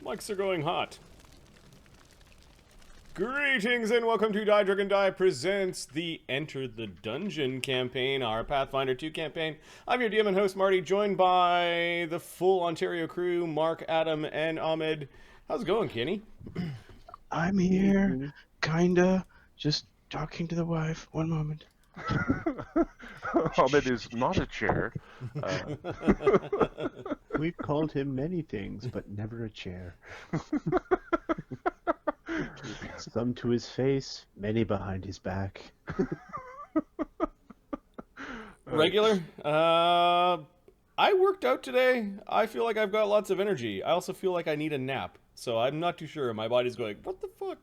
Mics are going hot. Greetings and welcome to Die Dragon Die presents the Enter the Dungeon campaign, our Pathfinder 2 campaign. I'm your DM and host Marty, joined by the full Ontario crew, Mark, Adam, and Ahmed. How's it going, Kenny? I'm here, kinda, just talking to the wife. One moment. Hommlet is not a chair. We've called him many things, but never a chair. Some to his face, many behind his back. Regular? I worked out today. I feel like I've got lots of energy. I also feel like I need a nap. So I'm not too sure. My body's going, what the fuck?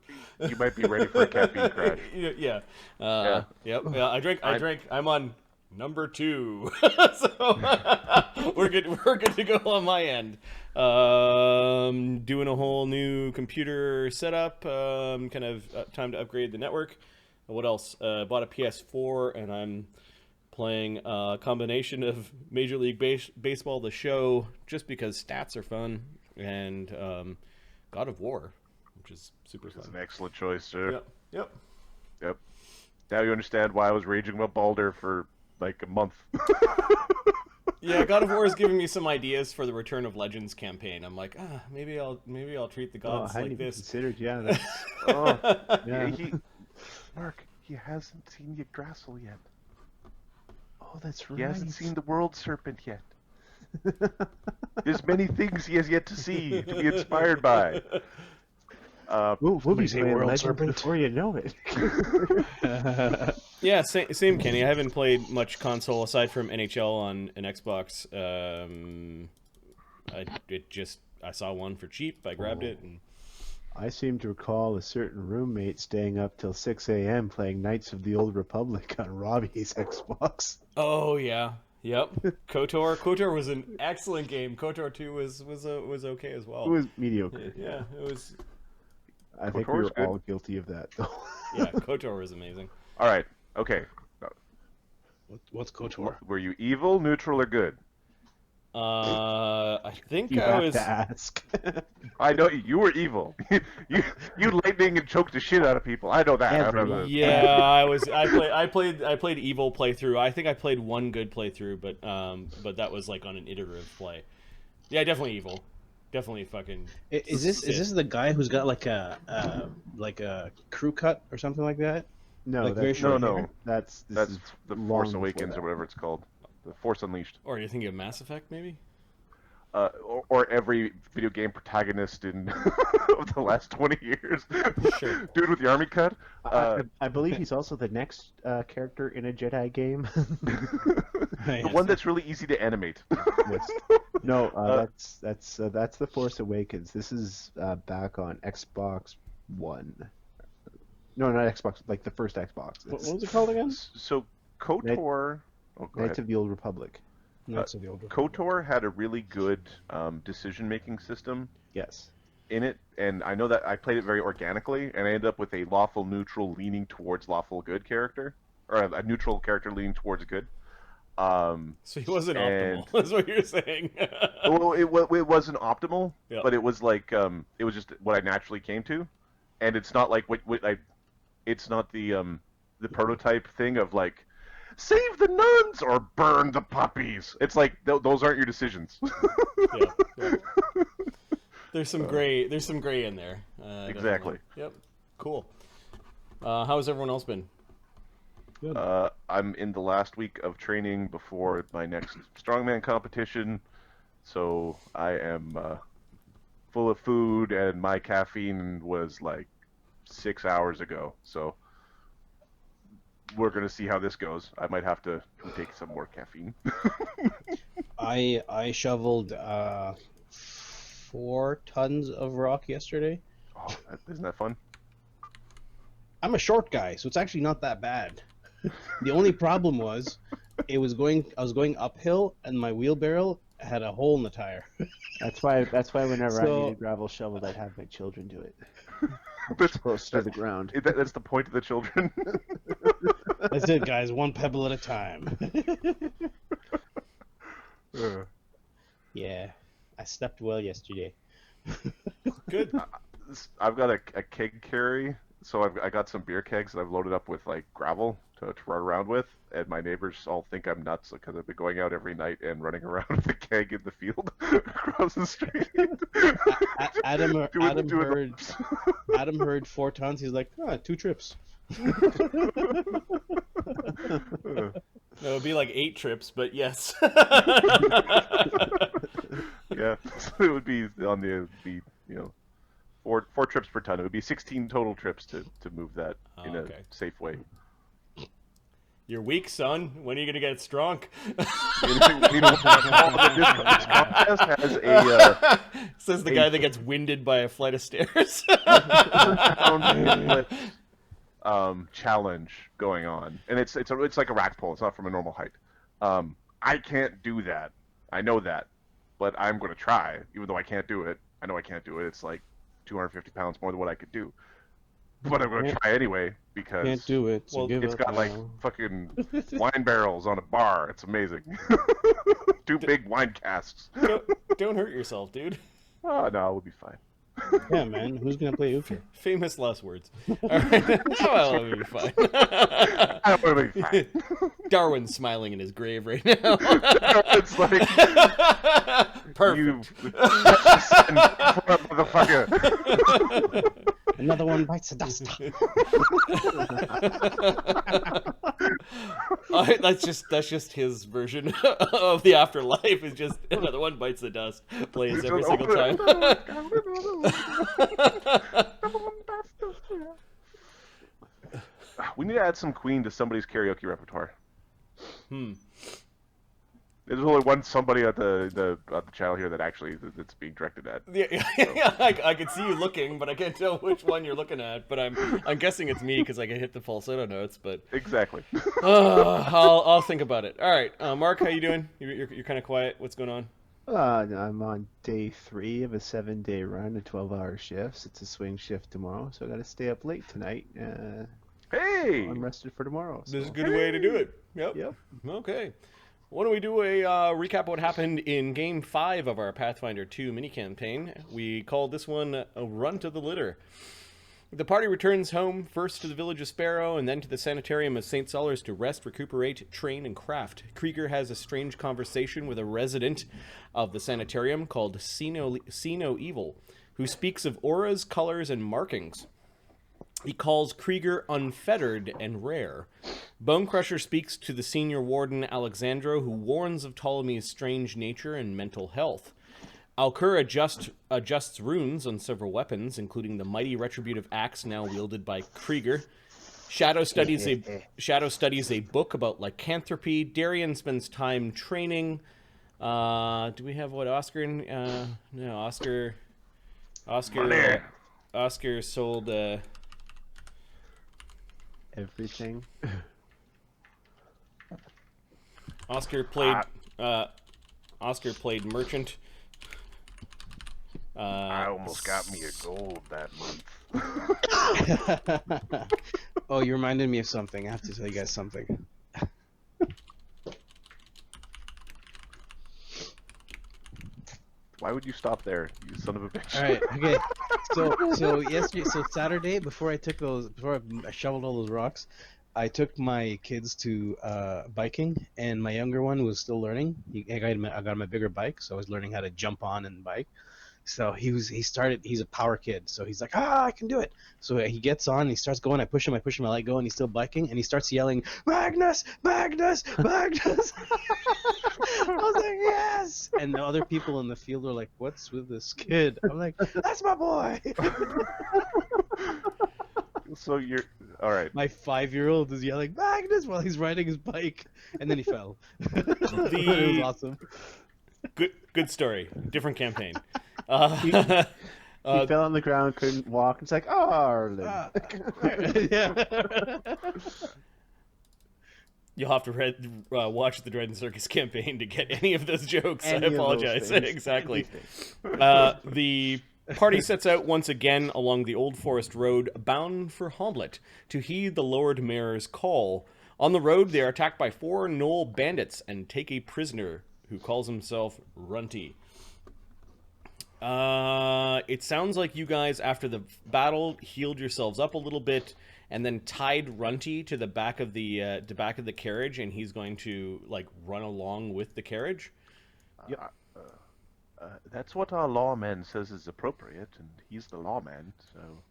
You might be ready for a caffeine crash. Yeah. Yeah. Yep. Yeah. I drank. I'm on number 2. So we're good. We're good to go on my end. Doing a whole new computer setup. Time to upgrade the network. What else? Bought a PS4 and I'm playing a combination of Major League Baseball, the show, just because stats are fun, and God of War, which is super fun. It's an excellent choice, sir. Yep. Now you understand why I was raging about Baldur for like a month. Yeah, God of War is giving me some ideas for the Return of Legends campaign. I'm like, maybe I'll treat the gods like this. Considered, yeah. That's... Yeah. Mark, he hasn't seen Yggdrasil yet. Oh, that's right. He hasn't seen the World Serpent yet. There's many things he has yet to see, to be inspired by. We'll be say playing World Legends Serpent before you know it. Yeah, same Kenny. I haven't played much console aside from NHL on an Xbox. I saw one for cheap. I grabbed it. And... I seem to recall a certain roommate staying up till 6 a.m. playing Knights of the Old Republic on Robbie's Xbox. Oh yeah. Yep. KOTOR was an excellent game. KOTOR 2 was okay as well. It was mediocre. Yeah, it was. I think we KOTOR's were good. all guilty of that, though. Yeah, KOTOR was amazing. All right, okay. What's KOTOR? Were you evil, neutral, or good? I think You I have was. to ask. I know you were evil. you lightning and choked the shit out of people. I know that. Everyone. Yeah, I played evil playthrough. I think I played one good playthrough, but that was like on an iterative play. Yeah, definitely evil. Definitely fucking. Is this the guy who's got like a crew cut or something like that? No, Like very that's, short No. hair? that's the long Force before Awakens that. or whatever it's called. The Force Unleashed. Or you're thinking of Mass Effect, maybe? Or every video game protagonist in of the last 20 years. Sure. Dude with the army cut. I believe he's also the next character in a Jedi game. The one that's really easy to animate. Yes. No, that's the Force Awakens. This is back on Xbox One. No, not Xbox. Like the first Xbox. What was it called again? So KOTOR. Oh, go Knights ahead. of the Old Republic. Knights of the Old KOTOR had a really good decision-making system Yes. in it, and I know that I played it very organically, and I ended up with a lawful neutral leaning towards lawful good character, or a neutral character leaning towards good. So he wasn't And- optimal. That's what you're saying. Well, it wasn't optimal, Yeah. but it was like it was just what I naturally came to, and it's not like it's not the prototype thing of like save the nuns or burn the puppies. It's like those aren't your decisions. Yeah. There's some gray. There's some gray in there. Exactly. Definitely. Yep. Cool. How's everyone else been? I'm in the last week of training before my next strongman competition, so I am full of food, and my caffeine was like 6 hours ago. So we're gonna see how this goes. I might have to take some more caffeine. I shoveled 4 tons of rock yesterday. Oh, isn't that fun? I'm a short guy, so it's actually not that bad. The only problem was I was going uphill and my wheelbarrow had a hole in the tire. That's why whenever I So- need a gravel shovel, I'd have my children do it. That's, Close to the ground. that's the point of the children. That's it, guys. One pebble at a time. Yeah, I slept well yesterday. Good. I've got a keg carry, so I got some beer kegs that I've loaded up with like gravel to run around with, and my neighbors all think I'm nuts because I've been going out every night and running around with a keg in the field across the street. Adam Doing heard Adam heard 4 tons. He's like, 2 trips. It would be like 8 trips, but yes. Yeah, so it would be on the 4 trips per ton. It would be 16 total trips to move that in a safe way. You're weak, son. When are you gonna get strong? This contest has a says the guy that gets winded by a flight of stairs. Challenge going on, and it's like a rack pull. It's not from a normal height. I can't do that. I know that, but I'm going to try, even though I can't do it. I know I can't do it. It's like 250 pounds more than what I could do, but I'm going to try anyway because Can't do it. So it's got like fucking wine barrels on a bar. It's amazing. 2 big wine casks. Don't hurt yourself, dude. Oh no, we'll be fine. Yeah, man. Who's gonna play Uka? Famous last words. All right. Oh, it'll be fine. It'll be fine. Darwin's smiling in his grave right now. It's like Perfect. you motherfucker. Another one bites the dust. That's just his version of the afterlife. Is just another one bites the dust. Plays every single time. We need to add some Queen to somebody's karaoke repertoire. There's only one somebody at the channel here that actually that's being directed at. Yeah, I can see you looking, but I can't tell which one you're looking at. But I'm guessing it's me because I can hit the falsetto notes. But exactly. I'll think about it. All right, Mark, how you doing? You're kind of quiet. What's going on? I'm on day 3 of a 7-day run of 12-hour shifts. It's a swing shift tomorrow, so I got to stay up late tonight. Hey, I'm rested for tomorrow. So. This is a good way to do it. Yep. Okay. Why don't we do a recap of what happened in Game 5 of our Pathfinder 2 mini-campaign. We called this one a Run to the Litter. The party returns home, first to the village of Sparrow, and then to the sanitarium of St. Solars to rest, recuperate, train, and craft. Kreiger has a strange conversation with a resident of the sanitarium called See No Evil, who speaks of auras, colors, and markings. He calls Kreiger unfettered and rare. Bonecrusher speaks to the senior warden Alexandro, who warns of Ptolemy's strange nature and mental health. Alkur adjusts runes on several weapons, including the mighty retributive axe now wielded by Kreiger. Shadow studies a book about lycanthropy. Darian spends time training. Do we have what Oscar? No, Oscar. Oscar sold. Everything. Oscar played merchant. I almost got me a gold that month. Oh, you reminded me of something. I have to tell you guys something. Why would you stop there, you son of a bitch? All right, okay. So yesterday, Saturday, before I shoveled all those rocks, I took my kids to biking, and my younger one was still learning. I got him a bigger bike, so I was learning how to jump on and bike. So he's a power kid, so he's like, I can do it. So he gets on, and he starts going. I push him, I let go, and he's still biking, and he starts yelling, Magnus, Magnus, Magnus. I was like, yes. And the other people in the field were like, what's with this kid? I'm like, that's my boy. So you're all right. My 5-year-old is yelling Magnus while he's riding his bike, and then he fell. It was awesome. Good story. Different campaign. He fell on the ground, couldn't walk. It's like, oh, Arlen. Yeah. You'll have to watch the Dread and Circus campaign to get any of those jokes. Any I of those apologize. things. Exactly. Anything. The party sets out once again along the Old Forest Road, bound for Hommlet, to heed the Lord-Mayor's call. On the road, they are attacked by 4 Knoll bandits and take a prisoner who calls himself Runty. it sounds like you guys, after the battle, healed yourselves up a little bit, and then tied Runty to the back of the carriage, and he's going to like run along with the carriage. Yep. That's what our lawman says is appropriate, and he's the lawman, so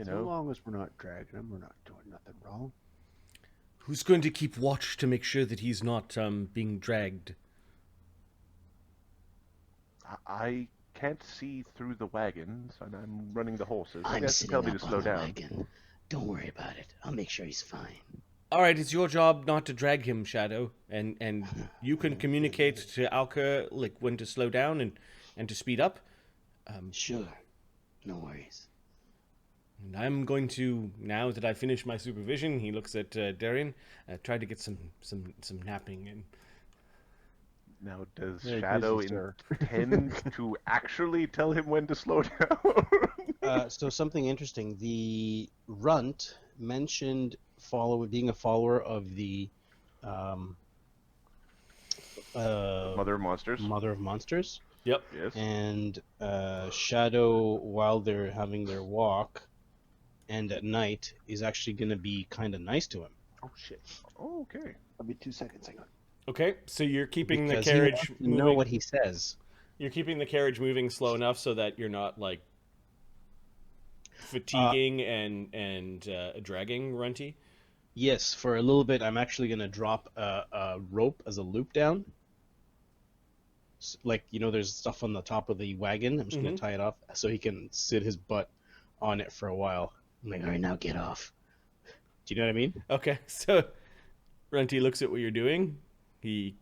So long as we're not dragging him, we're not doing nothing wrong. Who's going to keep watch to make sure that he's not being dragged? I can't see through the wagons, and I'm running the horses. I I'm guess sitting tell me up to on slow the down. wagon. Don't worry about it. I'll make sure he's fine. All right, it's your job not to drag him, Shadow, and you can communicate to Alkur like when to slow down and to speed up. Sure. No worries. And I'm going to, now that I finish my supervision, he looks at Darian, try to get some napping in. Now, does Very Shadow busy, sir. intend to actually tell him when to slow down? So something interesting. The runt mentioned being a follower of the Mother of Monsters. Mother of Monsters, Yep. Yes. and Shadow, while they're having their walk, and at night, is actually going to be kind of nice to him. Oh shit! Oh, okay. I'll be 2 seconds. Hang on. Okay, so you're keeping Because the he carriage wants to moving. know what he says. You're keeping the carriage moving slow enough so that you're not like fatiguing and dragging Runty. Yes, for a little bit, I'm actually going to drop a rope as a loop down. Like, there's stuff on the top of the wagon. I'm just going to tie it off so he can sit his butt on it for a while. I'm like, all right, now get off. Do you know what I mean? Okay, so Runty looks at what you're doing. He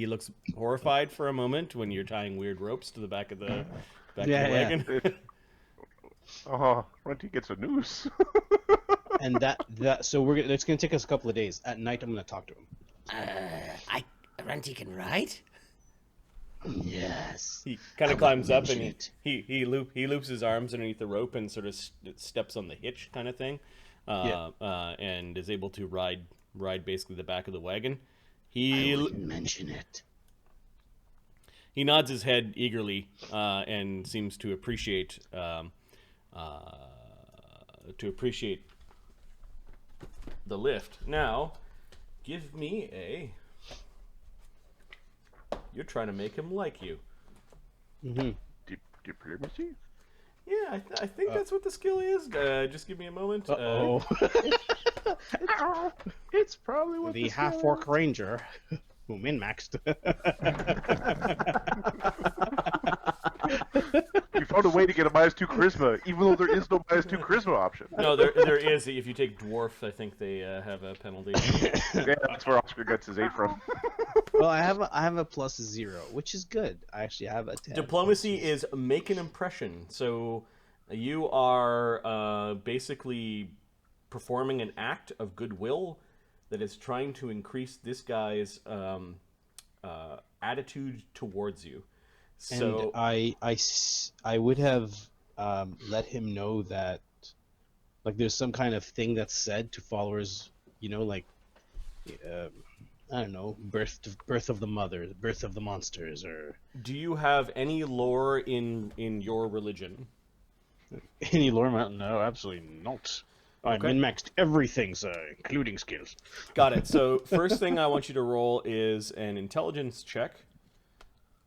looks horrified for a moment when you're tying weird ropes to the back of the wagon. Oh, Runty gets a noose. And so it's going to take us a couple of days. At night, I'm going to talk to him. Runty can ride? Yes. He kind I of climbs up mention and it. he loops his arms underneath the rope and sort of steps on the hitch kind of thing, and is able to ride basically the back of the wagon. I wouldn't mention it. He nods his head eagerly and seems to appreciate the lift. Now, give me a. You're trying to make him like you. Mm-hmm. Diplomacy? Yeah, I think that's what the skill is. Just give me a moment. Uh-oh. It's probably what The half-orc ranger, who min-maxed. We found a way to get a -2 charisma, even though there is no -2 charisma option. No, there is. If you take dwarf, I think they have a penalty. Yeah, that's where Oscar gets his 8 from. Well, I have a +0, which is good. I actually have a 10. Diplomacy is make an impression. So you are basically performing an act of goodwill that is trying to increase this guy's attitude towards you. So And I would have let him know that, like, there's some kind of thing that's said to followers, like, I don't know, birth of the mother, birth of the monsters, or do you have any lore in your religion? any lore. No, absolutely not. I Okay. min-maxed everything, sir, including skills. Got it. So first thing I want you to roll is an intelligence check.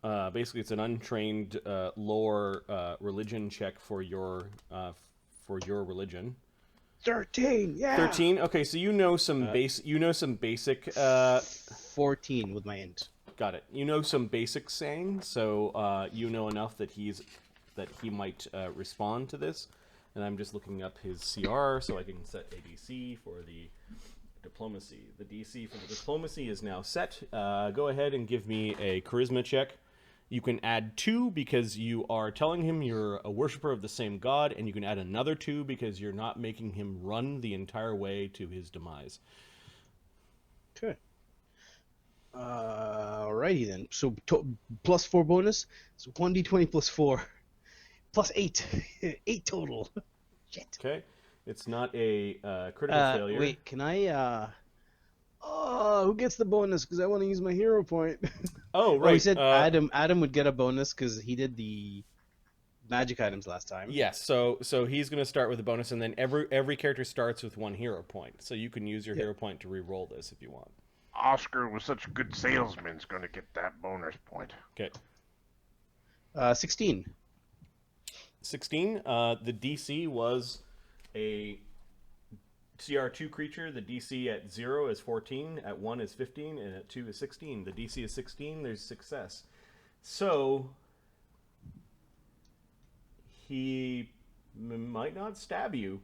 Basically, it's an untrained lore religion check for your religion. 13, yeah. 13. Okay, so you know some basic. 14 with my int. Got it. You know some basic saying, so you know enough that he might respond to this. And I'm just looking up his CR so I can set a DC for the diplomacy. The DC for the diplomacy is now set. Go ahead and give me a charisma check. You can add 2 because you are telling him you're a worshiper of the same god, and you can add another 2 because you're not making him run the entire way to his demise. Okay. Alrighty then. So +4 bonus. So 1d20 +4. +8. 8 total. Shit. Okay? It's not a critical failure. Wait, can I, who gets the bonus? Because I want to use my hero point. Oh, right. Oh, he said Adam would get a bonus because he did the magic items last time. Yes, so he's going to start with a bonus, and then every character starts with 1 hero point. So you can use your hero point to re-roll this if you want. Oscar was such a good salesman, is going to get that bonus point. Okay. 16. 16. The DC was a CR2 creature. The DC at 0 is 14, at 1 is 15, and at 2 is 16. The DC is 16. There's success. So he might not stab you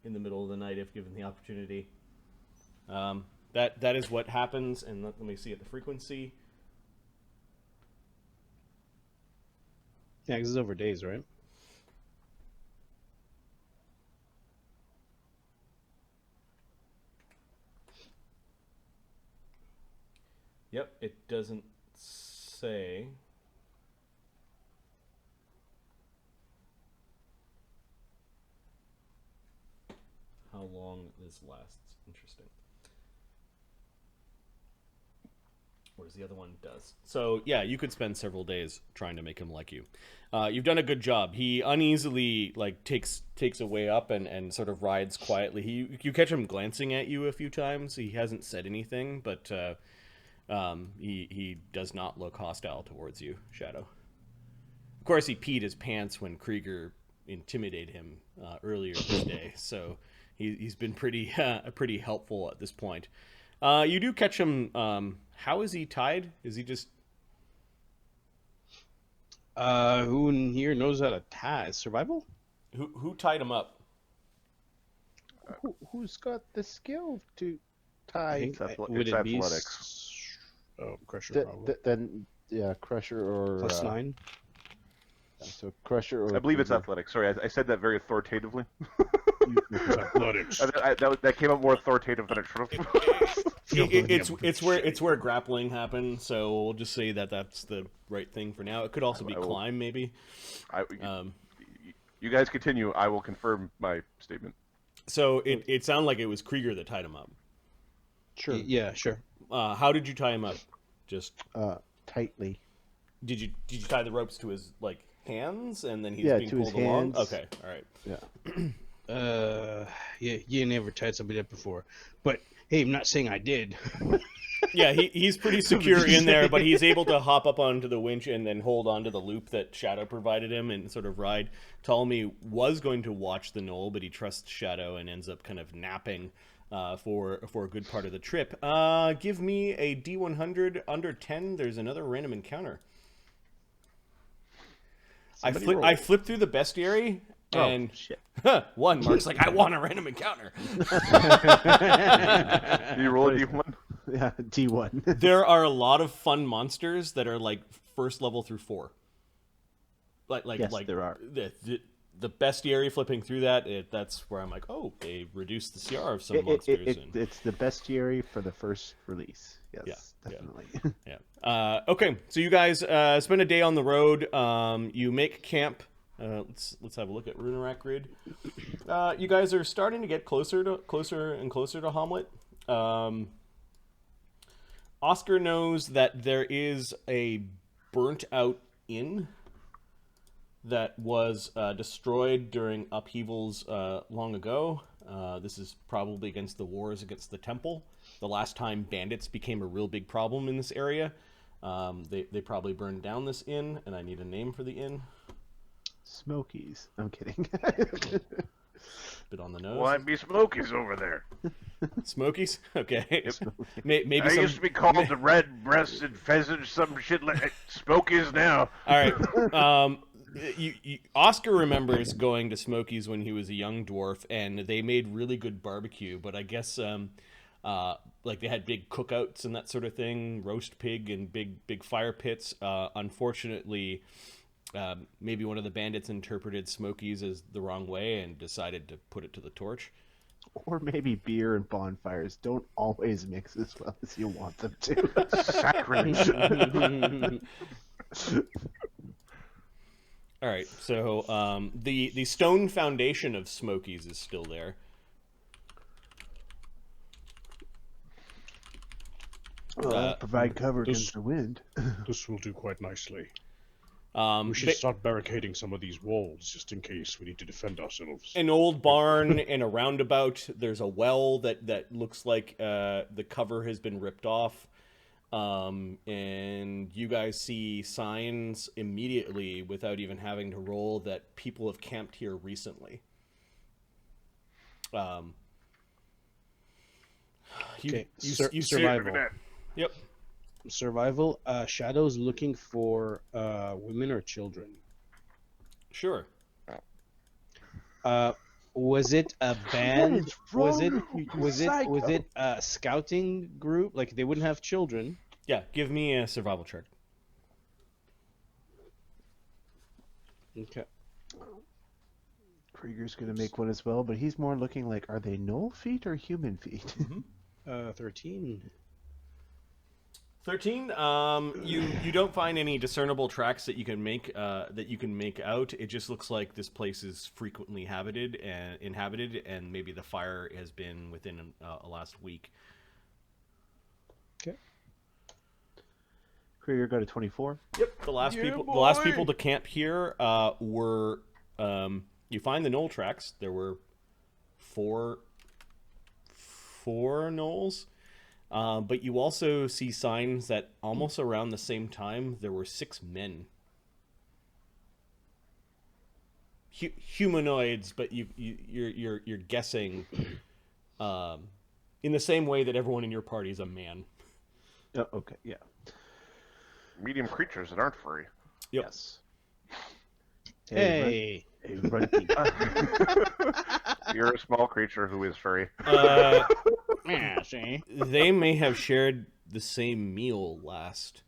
in the middle of the night if given the opportunity. That is what happens. And let me see at the frequency. Yeah, because it's over days, right? Yep, it doesn't say. How long this lasts. Interesting. Whereas the other one does. So, yeah, you could spend several days trying to make him like you. You've done a good job. He uneasily takes a way up and sort of rides quietly. You catch him glancing at you a few times. He hasn't said anything, but he does not look hostile towards you, Shadow. Of course, he peed his pants when Kreiger intimidated him earlier this day, so he's been pretty helpful at this point. You do catch him. How is he tied? Is he just... Who in here knows how to tie? Survival? Who tied him up? Who's got the skill to tie? It's Would it be athletics. Crusher, probably. Then Crusher or Plus 9. So Crusher or I believe it's athletics. Sorry, I said that very authoritatively. Athletics. That came up more authoritative than it should have. It's where grappling happened, so we'll just say that that's the right thing for now. It could also be climb, maybe. You guys continue. I will confirm my statement. So it sounded like it was Kreiger that tied him up. Sure. Yeah, sure. How did you tie him up? Just tightly. Did you tie the ropes to his hands and then he's being to his pulled along? hands. Okay, all right. Yeah. Yeah, you never tied somebody up before. But hey, I'm not saying I did. Yeah, he's pretty secure in there, but he's able to hop up onto the winch and then hold onto the loop that Shadow provided him and sort of ride. Ptolemy was going to watch the knoll, but he trusts Shadow and ends up kind of napping for a good part of the trip. Give me a D100 under 10. There's another random encounter. I flipped through the bestiary, and shit. 1. Mark's like, I want a random encounter. Do you roll a D1? Yeah, D1. There are a lot of fun monsters that are first level through 4. Yes, there are. The bestiary flipping through that's where I'm like, oh, they reduced the CR of some monsters. It's the bestiary for the first release. Yes, definitely. Yeah. Okay, so you guys spend a day on the road. You make camp. Let's have a look at Runerak Grid. You guys are starting to get closer and closer to Hommlet. Oscar knows that there is a burnt out inn that was destroyed during upheavals long ago. This is probably against the wars against the temple. The last time bandits became a real big problem in this area. They probably burned down this inn, and I need a name for the inn. Smokies. I'm kidding. Bit on the nose. Might be Smokies over there. Smokies? Okay. Maybe I used to be called the red-breasted pheasant, some shit like Smokies now. All right. Oscar remembers going to Smokies when he was a young dwarf, and they made really good barbecue. But I guess they had big cookouts and that sort of thing, roast pig and big fire pits. Unfortunately, maybe one of the bandits interpreted Smokies as the wrong way and decided to put it to the torch. Or maybe beer and bonfires don't always mix as well as you want them to. Sacrilege. All right, so the stone foundation of Smokies is still there. Provide cover this- against the wind. This will do quite nicely. Um, We should ba- start barricading some of these walls just in case we need to defend ourselves. an old barn and a roundabout. There's a well that looks like the cover has been ripped off. And you guys see signs immediately without even having to roll that people have camped here recently. Okay, You see, survival. yep. Survival. Shadow's looking for women or children. Sure. Was it a band? is Was wrong it with you, was it was psycho? it a scouting group? Like they wouldn't have children. Yeah, give me a survival check. Okay. Krieger's gonna make one as well, but he's more looking like, are they gnoll feet or human feet? 13. 13. You don't find any discernible tracks that you can make out. It just looks like this place is frequently inhabited, and maybe the fire has been within a last week. Okay. Krieger got a 24. Yep. The last people to camp here were you find the knoll tracks. There were four knolls. But you also see signs that almost around the same time there were 6 men, humanoids. But you're guessing in the same way that everyone in your party is a man. Oh, okay, yeah. Medium creatures that aren't furry. Yep. Yes. Hey. Runty. You're a small creature who is furry. Yeah, see. They may have shared the same meal last.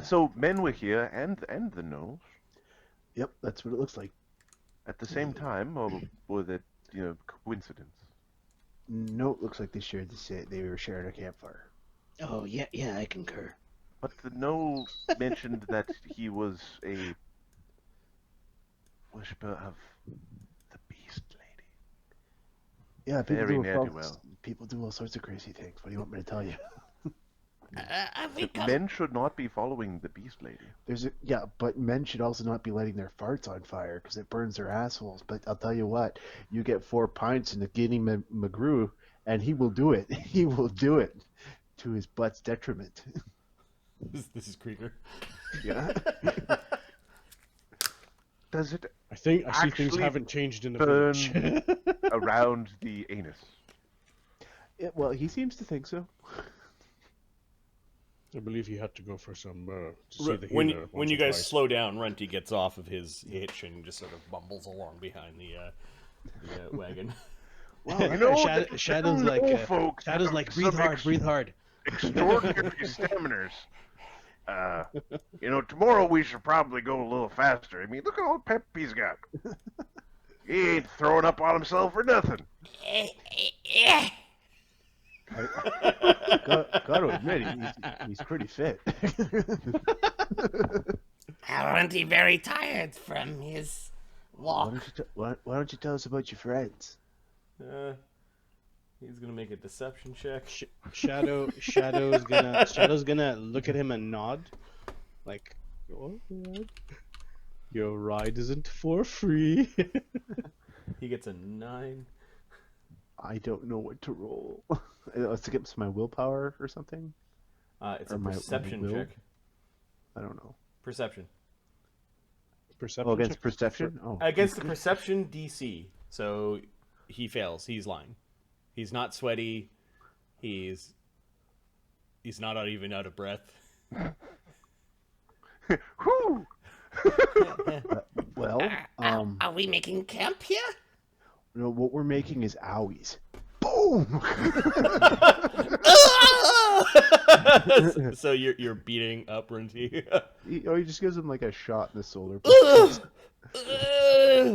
So men were here and the gnolls Yep, that's what it looks like. at the same time, or was it coincidence? No, it looks like they shared they were sharing a campfire. Oh, yeah, I concur. But the gnoll mentioned that he was a worshipper of the beast lady. Yeah, Very ne'er-do-well. People do all sorts of crazy things. What do you want me to tell you? Have we come? Men should not be following the beast lady. But men should also not be lighting their farts on fire because it burns their assholes. But I'll tell you what, you get 4 pints in the Guinea McGrew, and he will do it. He will do it to his butt's detriment. This is Kreiger. Yeah. Does it I see things Actually haven't changed in the burn village. around the anus? Well, he seems to think so. I believe he had to go for some to see the When healer when once you or guys twice. slow down, Runty gets off of his hitch and just sort of bumbles along behind the wagon. Well, Shadow's like breathe hard. Extraordinary staminers. Tomorrow we should probably go a little faster. I mean, look at all the pep he's got. He ain't throwing up on himself for nothing. Gotta admit, he's pretty fit. Aren't he very tired from his walk? Why don't you tell us about your friends? He's gonna make a deception check. Shadow's gonna look at him and nod, like, "Go ahead. Your ride isn't for free." He gets a 9. I don't know what to roll. Let's get some my willpower or something. It's Or a my perception will? check. I don't know. Perception. Perception. Oh, against check? perception? Oh. Against the perception DC. So he fails. He's lying. He's not sweaty. He's not even out of breath. Whew! Well, Are we making camp here? what we're making is owies. Boom! So you're beating up Runty. he just gives him like a shot in the shoulder.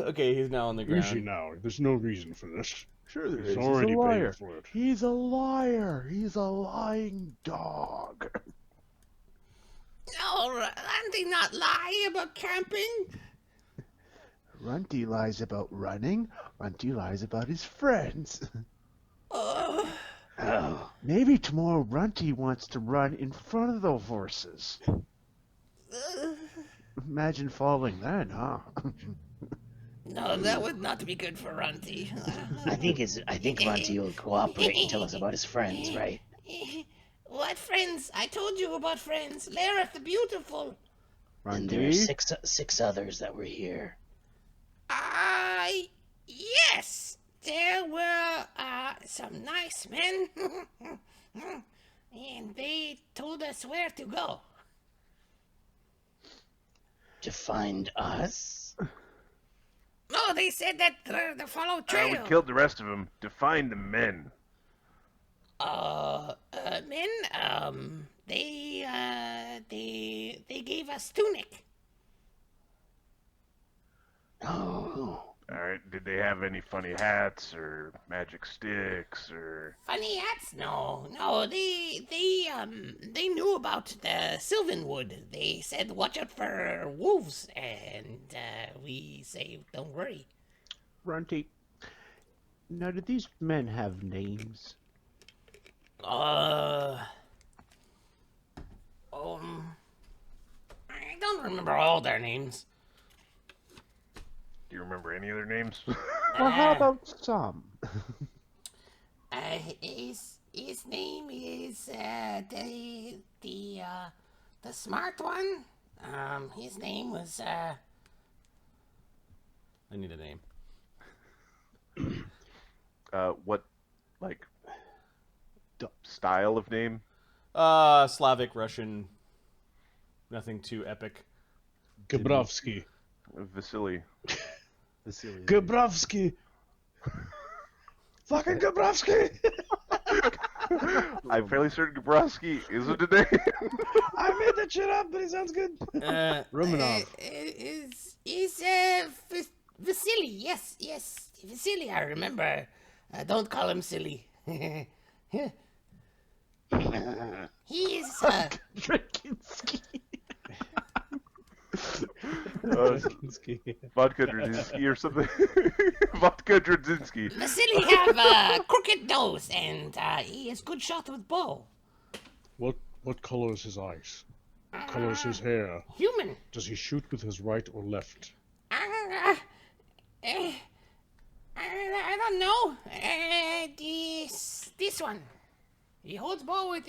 Okay, he's now on the Easy ground. now. There's no reason for this. Sure there He's is. already He's a paying liar. for it. He's a liar. He's a lying dog. No, aren't they not lie about camping? Runty lies about running. Runty lies about his friends. Oh, Maybe tomorrow Runty wants to run in front of the horses. Imagine following that, huh? no, that would not be good for Runty. I think Monty will cooperate and tell us about his friends, right? What friends? I told you about friends. Lareth the Beautiful. And there are six others that were here. Yes. There were some nice men. And they told us where to go. To find us? No, they said that the follow trail. We killed the rest of them to find the men. Men, they gave us tunic. Oh. Alright, did they have any funny hats or magic sticks or... Funny hats? No, they knew about the Sylvan Wood. They said, watch out for wolves, and, we say, don't worry. Runty, now do these men have names? I don't remember all their names. Do you remember any of their names? Well, how about some? His name is, the smart one. His name was, I need a name. What, like, style of name? Slavic, Russian. Nothing too epic. Gabrovsky. Vasily. Gabrovsky. Fucking Gabrovsky. I'm fairly certain Gabrovsky isn't a name. I made that shit up, but it sounds good. Romanov. Vasily. Yes, Vasily. I remember. Don't call him silly. He's Drinkinski. Vodka Drzynski or something. Vodka Drzynski. Vasily have a crooked nose, and he is good shot with bow. What color is his eyes? What color is his hair? Human. Does he shoot with his right or left? I don't know. This one. He holds bow with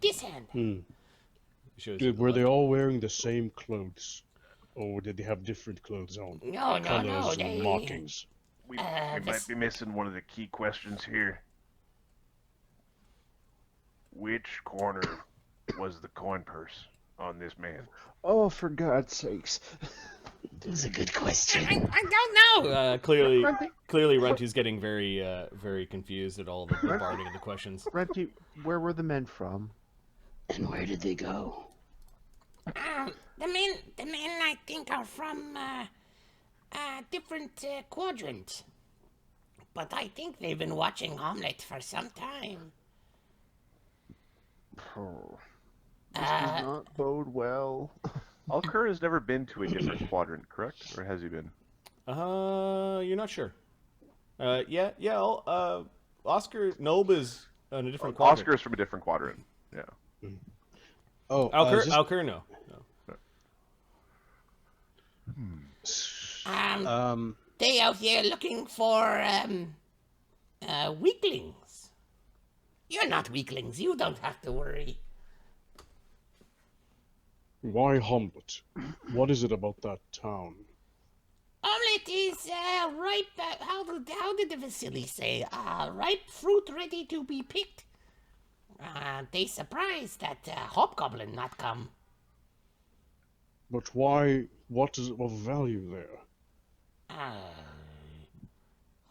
this hand. Were they all wearing the same clothes? Or did they have different clothes on? No. Colors and markings. We might be missing one of the key questions here. Which corner was the coin purse on this man? Oh, for God's sakes. That's a good question. I don't know. Clearly, Runty's getting very, very confused at all the bombarding of the questions. Runty, where were the men from? And where did they go? The men I think are from different quadrants. But I think they've been watching Hommlet for some time. Oh, this does not bode well. Alkur has never been to a different quadrant, correct? Or has he been? You're not sure. Yeah. Oscar Nob is on a different quadrant. Oscar is from a different quadrant. Yeah. Oh, Alkur, no. They out here looking for weaklings. You're not weaklings. You don't have to worry. Why Hommlet? What is it about that town? Hommlet is ripe. How did the Vasily say? Ripe fruit ready to be picked. They surprised that hobgoblin not come. But why? What is of value there?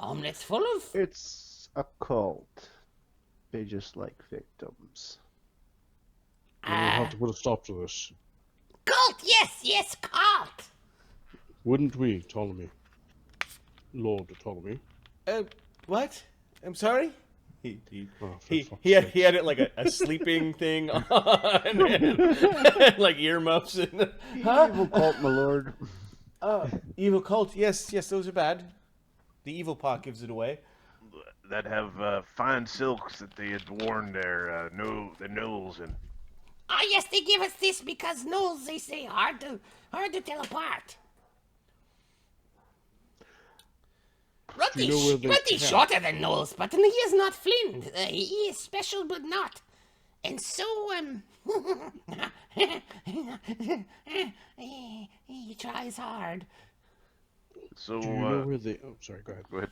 Hommlet's full of. It's a cult. They just like victims. We'll have to put a stop to this. Cult, yes, cult. Wouldn't we, Ptolemy? Lord Ptolemy? What? I'm sorry? He had had it like a sleeping thing on and like earmuffs and Evil cult, my lord. Evil cult. Yes, those are bad. The evil pot gives it away. That have fine silks that they had worn their gnolls in. Ah, yes, they give us this because gnolls, they say, hard to tell apart. Rutty's shorter than gnolls, but he is not flint. He is special, but not. And so, he tries hard. So, Do you know where they... Oh, sorry, go ahead. Go ahead.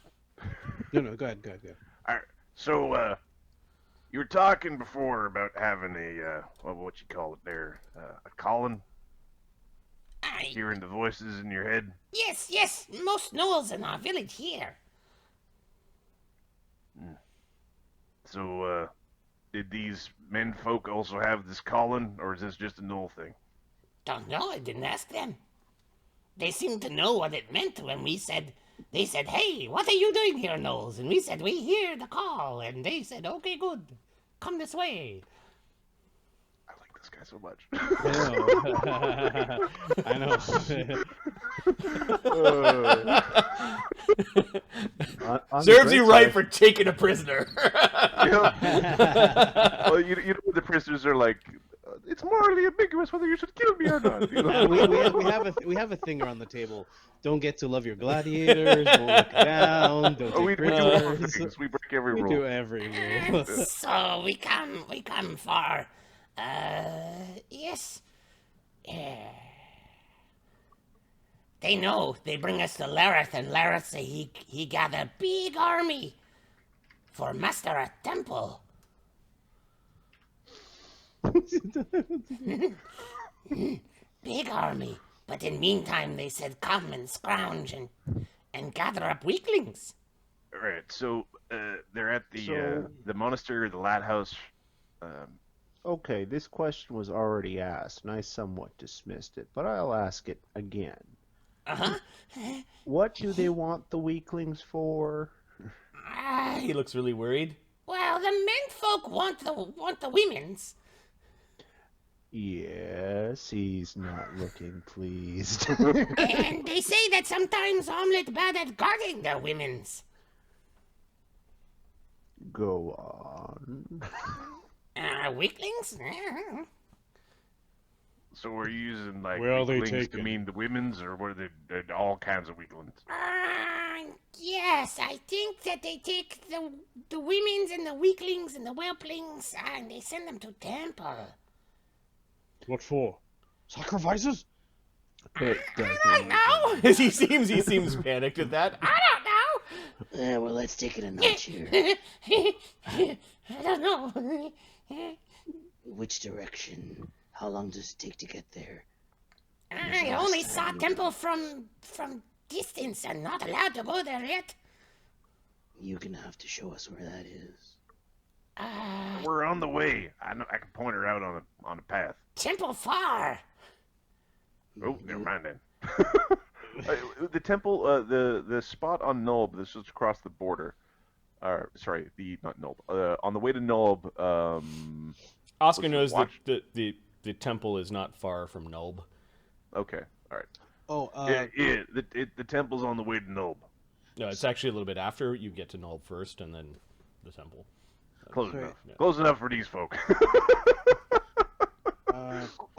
No, go ahead. All right. So, you were talking before about having what you call it there, a calling? Hearing the voices in your head? Yes, most gnolls in our village here. So, did these menfolk also have this calling, or is this just a gnoll thing? Don't know, I didn't ask them. They seemed to know what it meant when they said, hey, what are you doing here, gnolls? And we said, we hear the call. And they said, okay, good, come this way. I like this guy so much. I know. Serves you right for taking a prisoner. Well, you know the prisoners are like, it's morally ambiguous whether you should kill me or not. You know? we have a thing around the table. Don't get to love your gladiators. Don't look down. Don't take we do prisoners. things. We break every We rule. do every rule. So we come for, yes. They know. They bring us to Lareth, and Lareth say he gather a big army for master a temple. Big army. But in meantime, they said, come and scrounge and gather up weaklings. All right. So they're at the monastery or the lat house. Okay, this question was already asked, and I somewhat dismissed it, but I'll ask it again. Uh-huh. What do they want the weaklings for? He looks really worried. Well, the menfolk want the women's. Yes, he's not looking pleased. And they say that sometimes Hommlet bad at guarding their women's. Go on. Weaklings? So we're using like Where are they weaklings to taken? mean the women's, or were they all kinds of weaklings? Yes, I think that they take the women's and the weaklings and the whelplings and they send them to temple. What for? Sacrifices? It I don't know. he seems panicked at that. I don't know. Well, let's take it a notch here. I don't know. Which direction? How long does it take to get there? I only saw temple from distance and not allowed to go there yet. You're gonna have to show us where that is. We're on the way. I can point her out on a path. Temple far. Oh, never mind then. The temple, the spot on Nulb. This is across the border. Sorry, not Nulb. On the way to Nulb. Oscar knows watch- that the temple is not far from Nulb. Okay, all right. Oh, Yeah. The temple's on the way to Nulb. No, it's actually a little bit after. You get to Nulb first, and then the temple. Close Sorry. enough. Yeah. Close enough for these folk.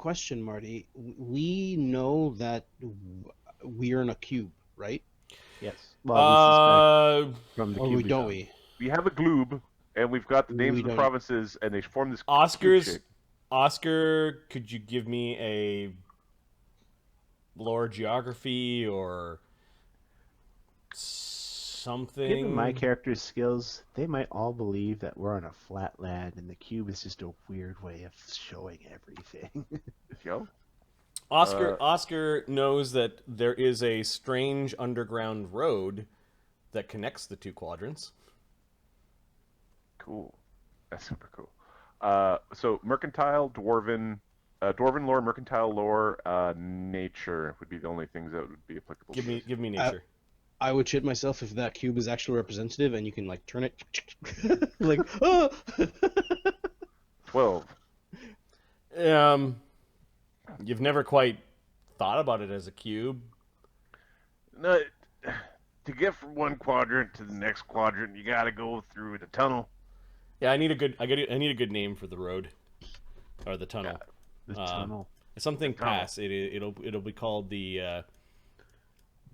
question, Marty. We know that we're in a cube, right? Yes. Well, we suspect from the Or we cube don't we? We have a gloob, and we've got the names We of the don't. provinces, and they form this. cube shape. Oscar, could you give me a lore geography or something? Given my character's skills, they might all believe that we're on a flat land, and the cube is just a weird way of showing everything. Yo. Oscar knows that there is a strange underground road that connects the two quadrants. Cool. That's super cool. So mercantile, dwarven lore, mercantile lore, nature would be the only things that would be applicable. Give to me nature. I would shit myself if that cube is actually representative and you can like turn it like oh 12. You've never quite thought about it as a cube. No, to get from one quadrant to the next quadrant, you gotta go through the tunnel. Yeah, I need a good name for the road, or the tunnel. The tunnel. Something The tunnel. pass. It'll be called the.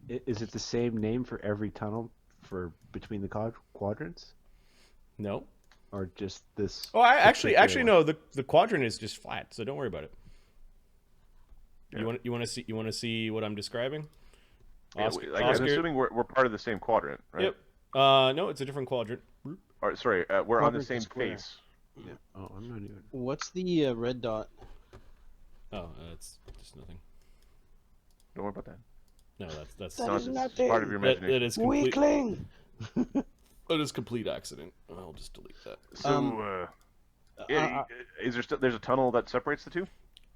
Is it the same name for every tunnel for between the quadrants, No. or just this? Oh, actually particular no. The quadrant is just flat, so don't worry about it. Yeah. You want to see what I'm describing? Yeah, I'm assuming we're part of the same quadrant, right? Yep. No, it's a different quadrant. Or, sorry, we're on the Quadrant's a same square. face. Yeah. Oh, I'm not even. What's the red dot? Oh, it's just nothing. Don't worry about that. No, that's That is Nonsense. It's nothing. part of your that imagination. is complete. Weakling. That is complete accident. I'll just delete that. So, there's a tunnel that separates the two?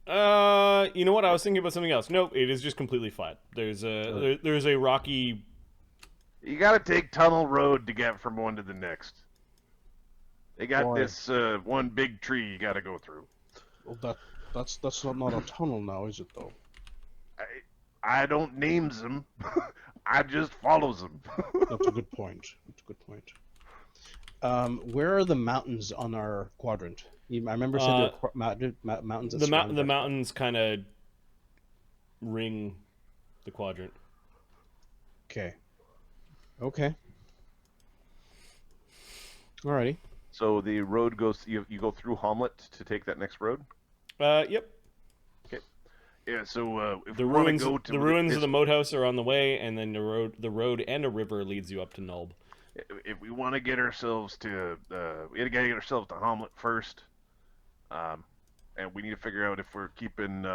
You know what? I was thinking about something else. Nope, it is just completely flat. There's a rocky. You gotta take tunnel road to get from one to the next. They got Boy. this one big tree you gotta go through. Well, that's not a tunnel now, is it though? I don't names them. I just follows them. That's a good point. That's a good point. Where are the mountains on our quadrant? I remember saying there were mountains. That surround The it. mountains kind of ring the quadrant. Okay. Okay. Alrighty. So the road goes. You go through Hommlet to take that next road. Yep. Yeah. So if The we want to ruins, go to the ruins of the Moathouse are on the way, and then the road and a river leads you up to Nulb. if we want to get ourselves to, we gotta get ourselves to Hommlet first, and we need to figure out if we're keeping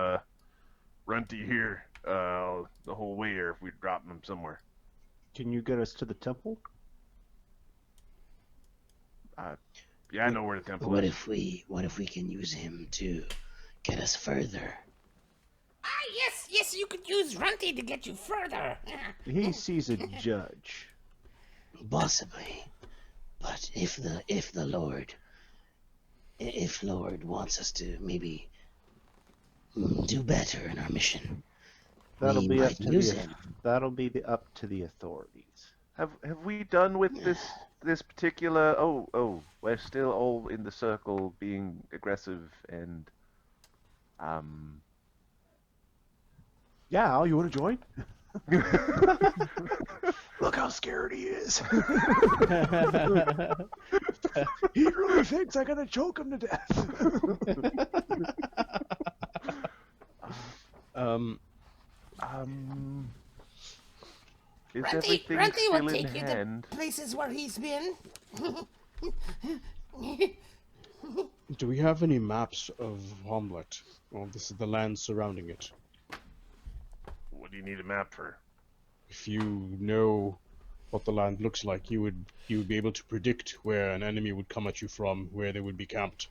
Runty here the whole way, or if we're dropping him somewhere. Can you get us to the temple? Yeah, I know where the temple What is. if we can use him to get us further? Yes, you could use Runty to get you further. He sees a judge. Possibly, but if Lord wants us to maybe do better in our mission, That'll we be up might to use the him. that'll be up to the authorities. Have we done with this particular? Oh, we're still all in the circle, being aggressive and Yeah, Al, you want to join? Look how scared he is. He really thinks I'm gonna choke him to death. Is Runty everything will still in take you hand? to places where he's been. Do we have any maps of Hommlet? Or this is the land surrounding it. What do you need a map for? If you know what the land looks like, you would be able to predict where an enemy would come at you from, where they would be camped,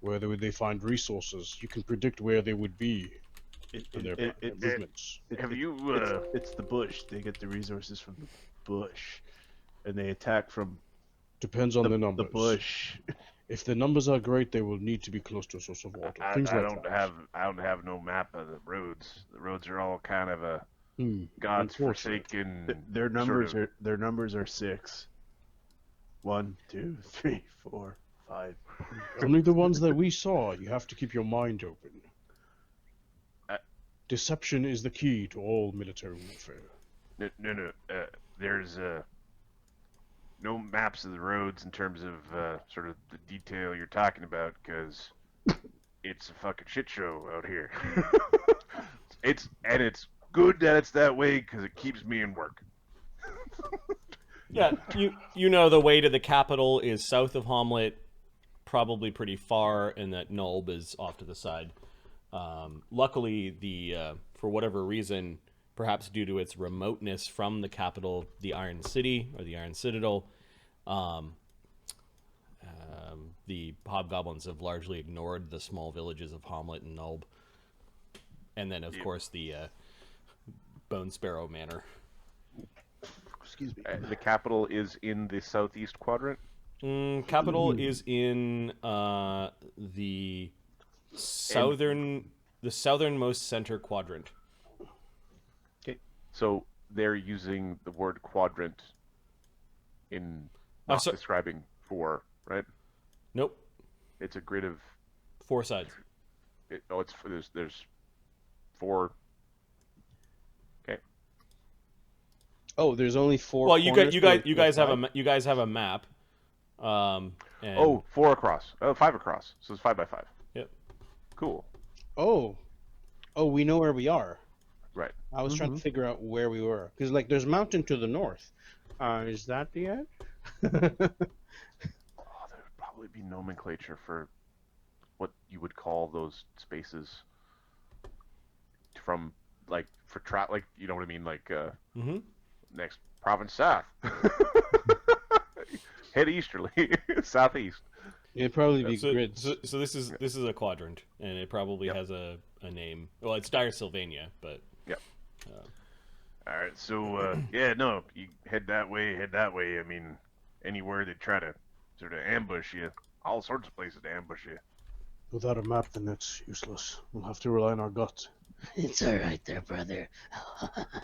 where they find resources. You can predict where they would be and their movements. It's the bush. They get the resources from the bush, and they attack from Depends on the the numbers. bush. If the numbers are great, they will need to be close to a source of water. I Things like don't that. have no map of the roads. The roads are all kind of a Unfortunate. godforsaken. Their numbers are 6. 1, 2, 3, 4, 5. Only the ones that we saw. You have to keep your mind open. Deception is the key to all military warfare. No. There's no maps of the roads in terms of sort of the detail you're talking about, because it's a fucking shit show out here. It's good that it's that way because it keeps me in work. Yeah, you know the way to the capital is south of Hommlet, probably pretty far, and that Nulb is off to the side. Luckily, for whatever reason, perhaps due to its remoteness from the capital, the Iron City or the Iron Citadel, the hobgoblins have largely ignored the small villages of Hommlet and Nulb, and then of course the Bone Sparrow Manor. Excuse me. The capital is in the southeast quadrant. Capital is in the southernmost center quadrant. So they're using the word quadrant in not describing 4, right? Nope. It's a grid of 4 sides. There's 4. Okay. Oh, there's only 4. Well, you guys have five? you guys have a map. And... 4 across. 5 across. So it's 5 by 5. Yep. Cool. Oh, we know where we are. Right. I was trying to figure out where we were because like there's mountain to the north. Is that the edge? There would probably be nomenclature for what you would call those spaces from like for like you know what I mean, like next province south. Head easterly, southeast. It'd probably be grids. So this is a quadrant, and it probably has a name. Well, it's Dire Sylvania, but yep. All right, so you head that way. I mean, anywhere they try to sort of ambush you, all sorts of places to ambush you. Without a map, then it's useless. We'll have to rely on our gut. It's all right there, brother.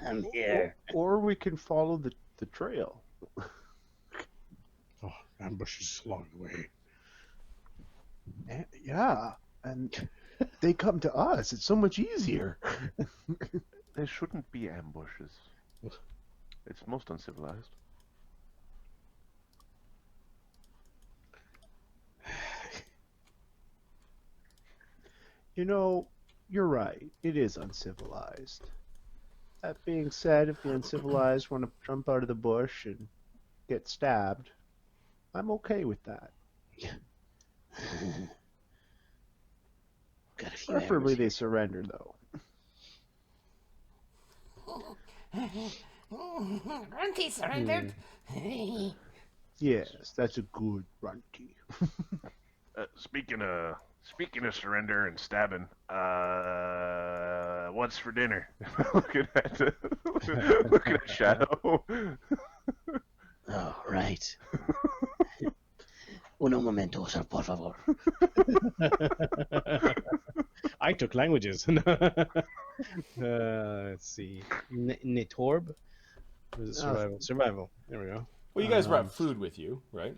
I'm here. Or we can follow the trail. Oh, ambushes along the way. Yeah, and they come to us. It's so much easier. There shouldn't be ambushes. It's most uncivilized. You know, you're right. It is uncivilized. That being said, if the uncivilized want to jump out of the bush and get stabbed, I'm okay with that. Got a few Preferably arrows they surrender, though. Runty surrendered. Yes, that's a good runty. Speaking of surrender and stabbing, what's for dinner? looking at Shadow. Oh, right. Uno momento, sir, por favor. I took languages. Let's see. Netorb? Or is it survival? Survival. There we go. well, you guys brought food with you, right?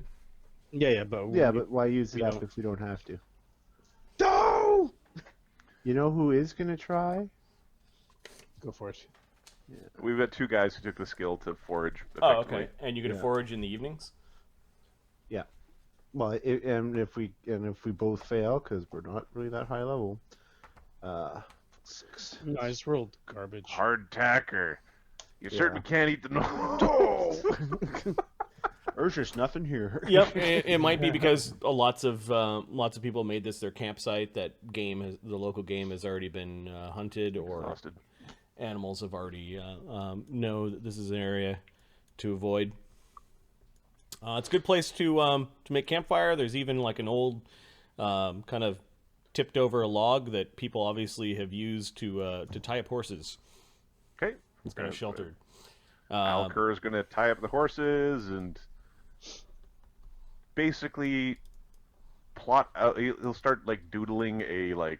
Yeah, but But why use it we up don't. if we don't have to? No! You know who is going to try? Go for it. We've got 2 guys who took the skill to forage. Oh, effectively. okay. And you get to Yeah. forage in the evenings. Well, and if we both fail, because we're not really that high level, 6. No, I just rolled garbage. Hard tacker. You certainly can't eat the There's just nothing here. Yep, it might be because lots of people made this their campsite. That the local game has already been hunted, or Exhausted. animals have already know that this is an area to avoid. It's a good place to make campfire. There's even like an old kind of tipped over a log that people obviously have used to tie up horses. Okay. It's kind of sheltered. Alkur is going to tie up the horses and basically plot out. He'll start like doodling the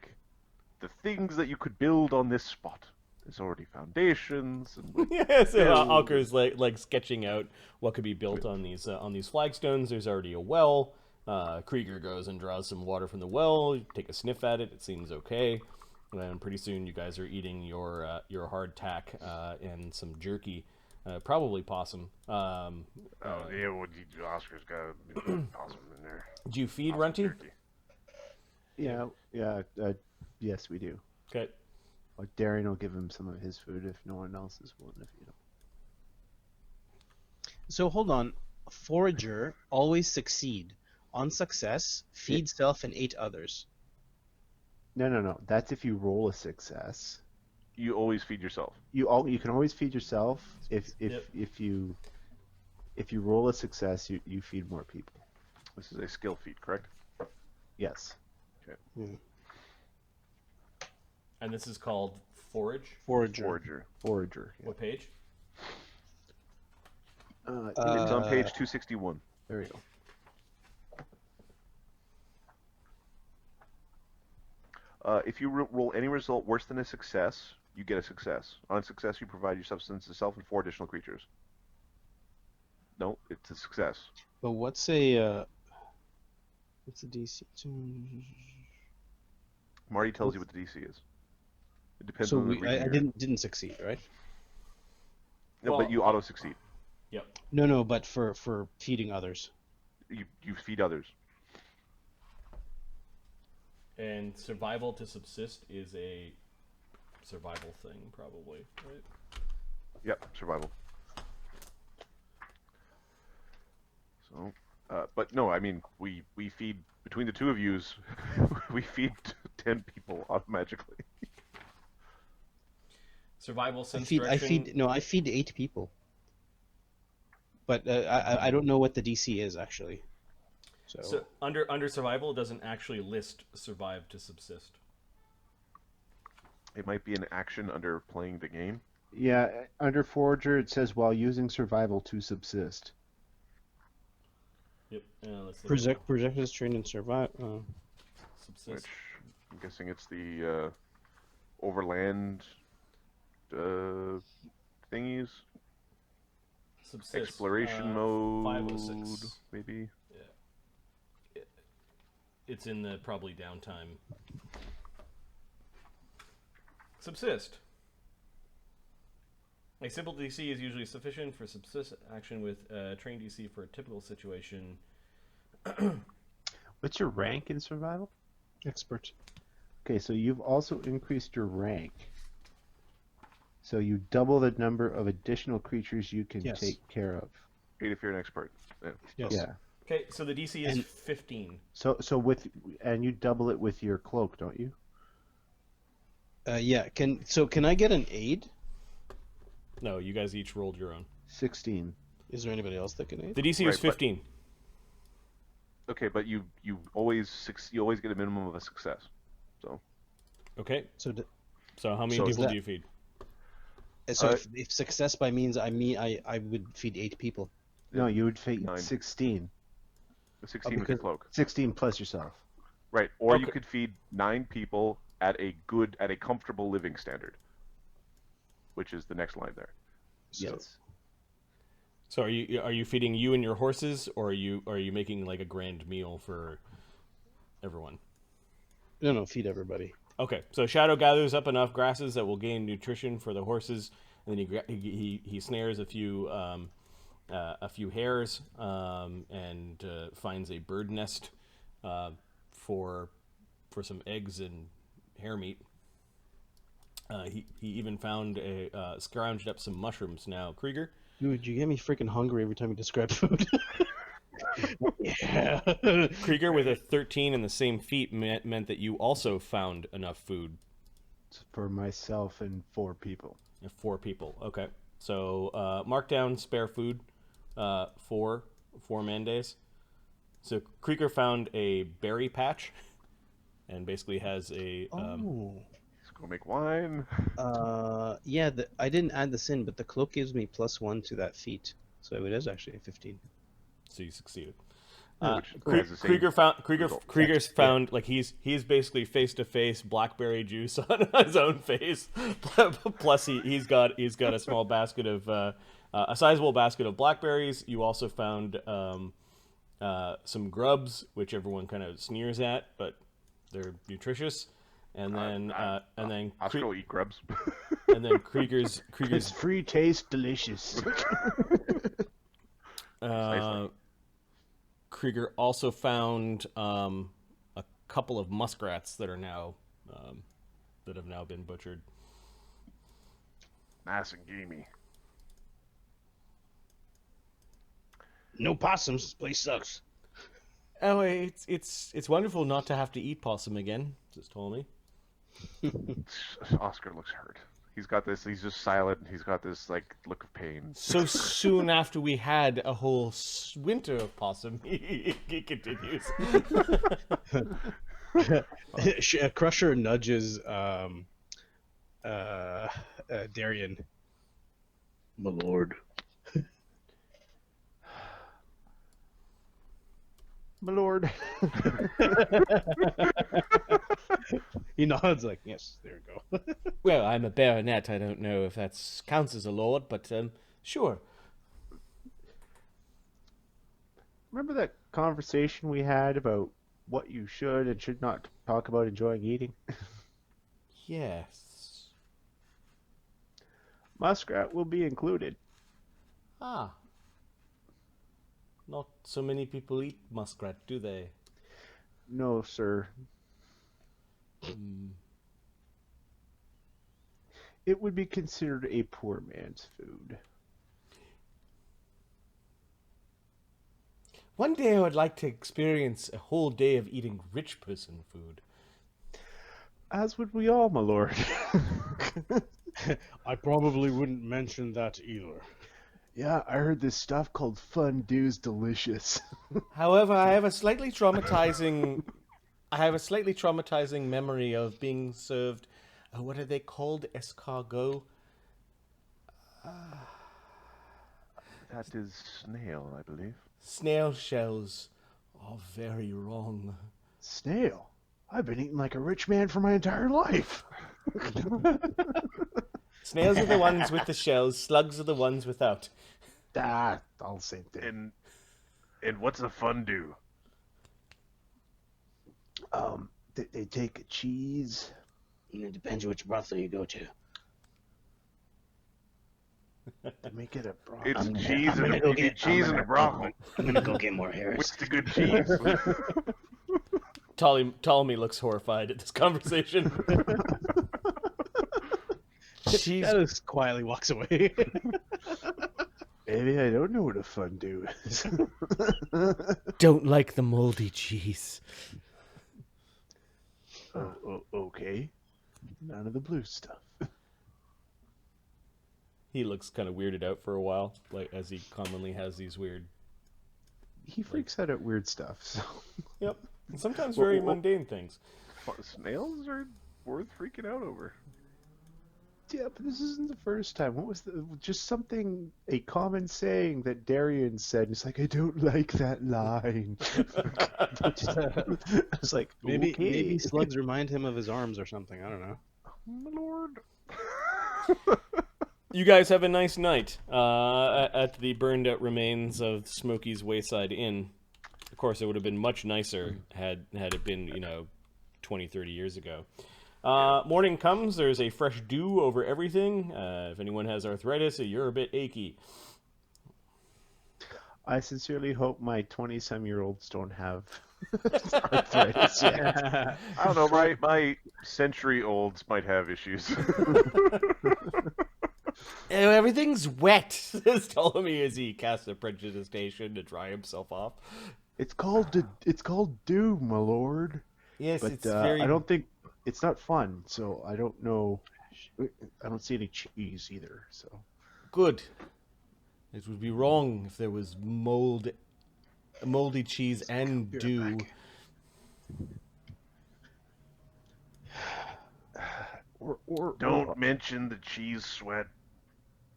things that you could build on this spot. There's already foundations and Yes, Alkur's like sketching out what could be built on these flagstones. There's already a well. Kreiger goes and draws some water from the well. You take a sniff at it. It seems okay. And pretty soon you guys are eating your hardtack and some jerky, probably possum. Oscar's got awesome in there. Do you feed Runty? Yeah. Yes, we do. Okay. Or Darian will give him some of his food if no one else is willing to feed him. So hold on. Forager always succeed. On success, feed self and 8 others. No. That's if you roll a success. You always feed yourself. You can always feed yourself if you roll a success, you feed more people. This is a skill feat, correct? Yes. Okay. Yeah. And this is called forage. Forager. Forager. What page? It's on page 261. There you go. If you roll any result worse than a success, you get a success. On success, you provide your substance to self and 4 additional creatures. No, it's a success. But what's a DC? Marty tells you what the DC is. It depends So on the region I you're in. didn't succeed, right? No, Well, but you auto succeed. Yep. No, but for feeding others. You feed others. And survival to subsist is a survival thing, probably, right? Yep, survival. So, but no, I mean, we feed, between the two of yous, we feed 10 people automatically. Survival sense I direction. feed 8 people. But I don't know what the DC is actually. So under survival, it doesn't actually list survive to subsist. It might be an action under playing the game. Yeah, under Forager it says while using survival to subsist. Yep. Let's look at Projectors trained in survive. subsist. Which I'm guessing it's the overland thingies. Subsist. Exploration mode, 506. maybe. It's in the probably downtime. Subsist. A simple DC is usually sufficient for subsist action with trained DC for a typical situation. What's your rank in survival? Expert. Okay, so you've also increased your rank. So you double the number of additional creatures you can Yes. take care of. 8 if you're an expert. Yeah. Yes. Yeah. Okay, so the DC is And- 15. So you double it with your cloak, don't you? Yeah. Can I get an aid? No, you guys each rolled your own. 16. Is there anybody else that can aid? The DC is Right, but- 15. Okay, but you always get a minimum of a success. So Okay, So so how many So- people Is do you feed? if success by means I would feed 8 people. No, you would feed 9. 16. 16 with your because- cloak. 16 plus yourself. Right, or you Okay. could feed 9 people at a comfortable living standard, which is the next line there. Yes. So are you feeding you and your horses, or are you making like a grand meal for everyone? No, feed everybody. Okay, so Shadow gathers up enough grasses that will gain nutrition for the horses, and then he snares a few hares and finds a bird nest for some eggs and hare meat. He even found scrounged up some mushrooms. Now, Kreiger. Dude, you get me freaking hungry every time you describe food. Yeah. Kreiger with a 13 and the same feat meant that you also found enough food. It's for myself and 4 people. 4 people. Okay. So mark down spare food for 4 man days. So Kreiger found a berry patch and basically has a... Let's go make wine. Yeah, I didn't add this in, but the cloak gives me +1 to that feat, so it is actually a 15. So you succeeded. Which has the same result. Krieger's found like he's basically face to face blackberry juice on his own face. Plus he's got a small basket of a sizable basket of blackberries. You also found some grubs, which everyone kind of sneers at, but they're nutritious. And then Oscar will eat grubs. and then Krieger's It's free taste delicious. Precisely. Kreiger also found a couple of muskrats that are now that have now been butchered. Nice and gamey. No possums. This place sucks. Oh, it's wonderful not to have to eat possum again, says Ptolemy. Oscar looks hurt. He's just silent. He's got this like look of pain. So soon after we had a whole winter of possum, he continues. Crusher nudges Darian. My lord. My lord. He nods like, yes, there we go. Well, I'm a baronet. I don't know if that counts as a lord, but sure. Remember that conversation we had about what you should and should not talk about enjoying eating? Yes. Muskrat will be included. Ah. Not so many people eat muskrat, do they? No, sir. It would be considered a poor man's food. One day I would like to experience a whole day of eating rich person food. As would we all, my lord. I probably wouldn't mention that either. Yeah, I heard this stuff called fondue's delicious. However, I have a slightly traumatizing memory of being served. What are they called? Escargot. That is snail, I believe. Snail shells are very wrong. Snail? I've been eating like a rich man for my entire life. Snails are the ones with the shells. Slugs are the ones without. Ah, all the same thing. And what's a fondue? They take a cheese. It depends which brothel you go to. They make it a broth. It's I'm cheese gonna and go you get cheese in a brothel. I'm gonna go get more hairs. What's the good cheese? Ptolemy looks horrified at this conversation. Cheese. Alice quietly walks away. Maybe I don't know what a fondue is. Don't like the moldy cheese. Okay. None of the blue stuff. He looks kind of weirded out for a while, like as he commonly has these weird. He freaks out at weird stuff. So. Yep. And sometimes very mundane things. Snails are worth freaking out over. Yeah, but this isn't the first time. What was just something, a common saying that Darian said? It's like, I don't like that line. I was like, Maybe slugs remind him of his arms or something. I don't know. My lord. You guys have a nice night at the burned out remains of Smokey's Wayside Inn. Of course, it would have been much nicer had it been, 20, 30 years ago. Morning comes, there's a fresh dew over everything. If anyone has arthritis, you're a bit achy. I sincerely hope my 20-some-year-olds don't have arthritis yet. I don't know, my century-olds might have issues. Everything's wet, says Ptolemy as he casts a prestidigitation to dry himself off. It's called dew, my lord. Yes, But it's very... I don't think it's not fun, so I don't know. I don't see any cheese either. So Good. It would be wrong if there was moldy cheese and dew. Don't mention the cheese sweat.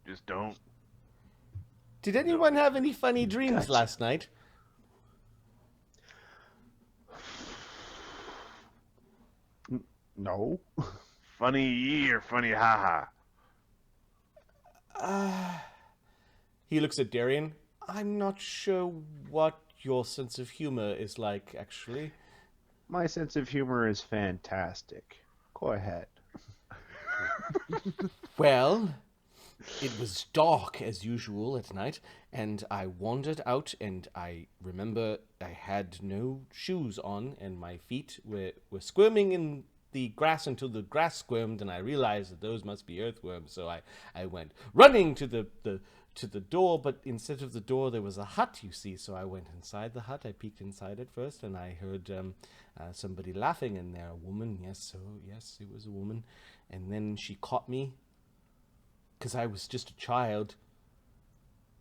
Just don't. Did anyone have any funny dreams last night? no. Funny or funny haha? He looks at Darian. I'm not sure what your sense of humor is like, actually. My sense of humor is fantastic. Go ahead. Well, it was dark as usual at night, and I wandered out, and I remember I had no shoes on, and my feet were squirming in the grass until the grass squirmed, and I realized that those must be earthworms, so I went running to the door, but instead of the door there was a hut, you see, so I went inside the hut. I peeked inside it first, and I heard somebody laughing in there, a woman. Yes, it was a woman, and then she caught me because I was just a child,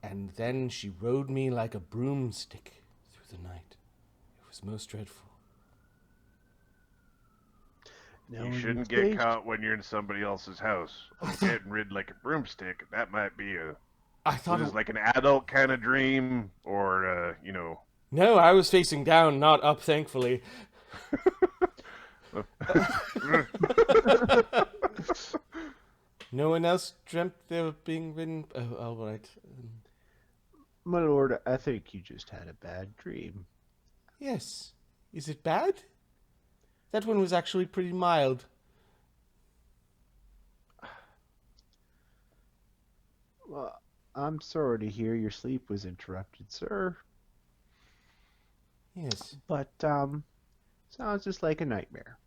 and then she rode me like a broomstick through the night. It was most dreadful. Now You when shouldn't taste- get caught when you're in somebody else's house. Getting rid like a broomstick, that might be I thought it was like an adult kind of dream, or, No, I was facing down, not up, thankfully. No one else dreamt they were being ridden. Oh, all right. My lord, I think you just had a bad dream. Yes. Is it bad? That one was actually pretty mild. Well, I'm sorry to hear your sleep was interrupted, sir. Yes. But, sounds just like a nightmare.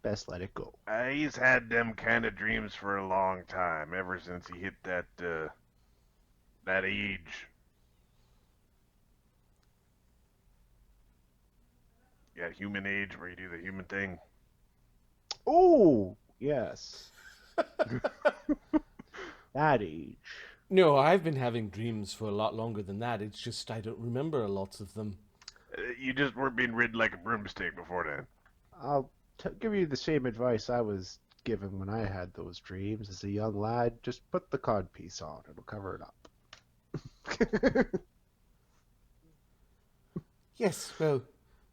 Best let it go. He's had them kind of dreams for a long time, ever since he hit that age. Yeah, human age, where you do the human thing. Oh, yes. That age. No, I've been having dreams for a lot longer than that. It's just I don't remember lots of them. You just weren't being ridden like a broomstick before then. I'll give you the same advice I was given when I had those dreams as a young lad. Just put the codpiece on. It'll cover it up. Yes, well,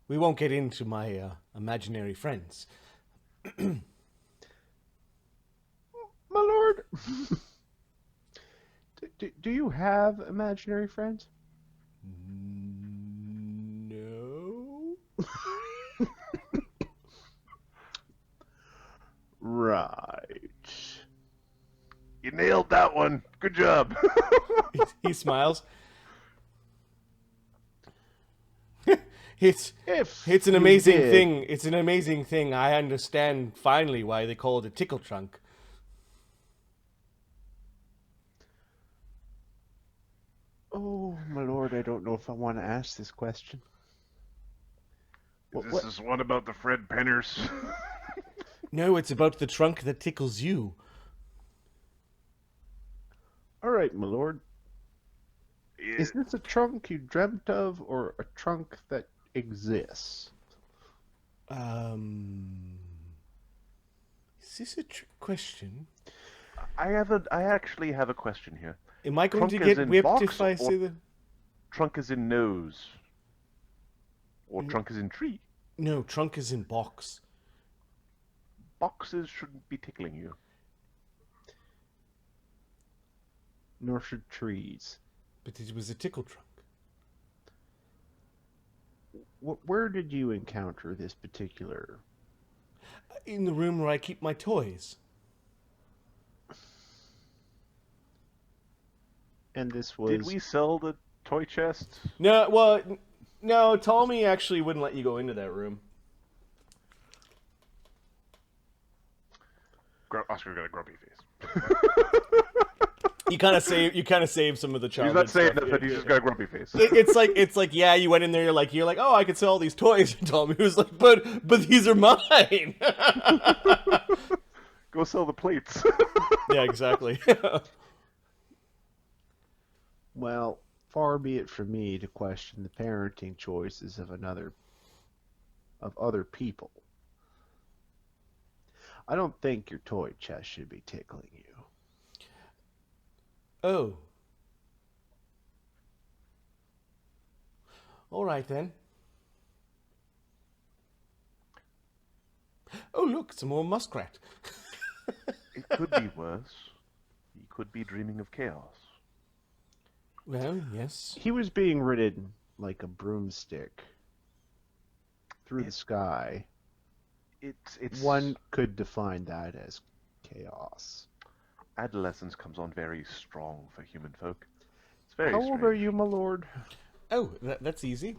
we won't get into my imaginary friends. My lord, do you have imaginary friends? No. Right. You nailed that one. Good job. He smiles. It's an amazing thing. It's an amazing thing. I understand finally why they call it a tickle trunk. Oh, my lord, I don't know if I want to ask this question. This is one about the Fred Penners. No, it's about the trunk that tickles you. All right, my lord. Yeah. Is this a trunk you dreamt of, or a trunk that exists? Is this a trick question? I actually have a question here. Am I going Trunk to as get in whipped box if I or say the... Trunk is in nose. Or trunk is in tree. No, trunk is in box. Boxes shouldn't be tickling you. Nor should trees. But it was a tickle trunk. Where did you encounter this particular... In the room where I keep my toys. And this was... Did we sell the toy chest? No, well, no, Ptolemy actually wouldn't let you go into that room. Oscar got a grumpy face. You kind of save some of the He's childhood not saying stuff. nothing. He's just got a grumpy face. It's like yeah, you went in there. You're like, oh, I could sell all these toys. And Ptolemy was like, but these are mine. Go sell the plates. Yeah, exactly. Well, far be it from me to question the parenting choices of other people. I don't think your toy chest should be tickling you. Oh. All right then. Oh look, some more muskrat. It could be worse. He could be dreaming of chaos. Well, yes. He was being ridden like a broomstick through the sky. It's One could define that as chaos. Adolescence comes on very strong for human folk. It's very How old are strange. you, my lord? Oh, that's easy.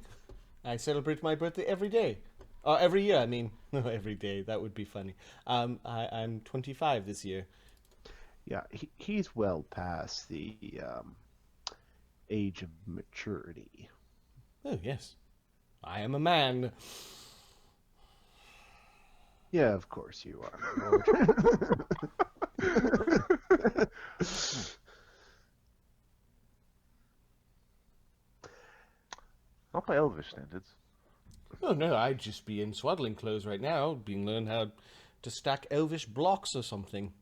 I celebrate my birthday every day. Every year, I mean. No, every day. That would be funny. I'm 25 this year. Yeah, he's well past the age of maturity. Oh, yes. I am a man. Yeah, of course you are, my lord. Not by Elvish standards. Oh, no, I'd just be in swaddling clothes right now, being learned how to stack elvish blocks or something.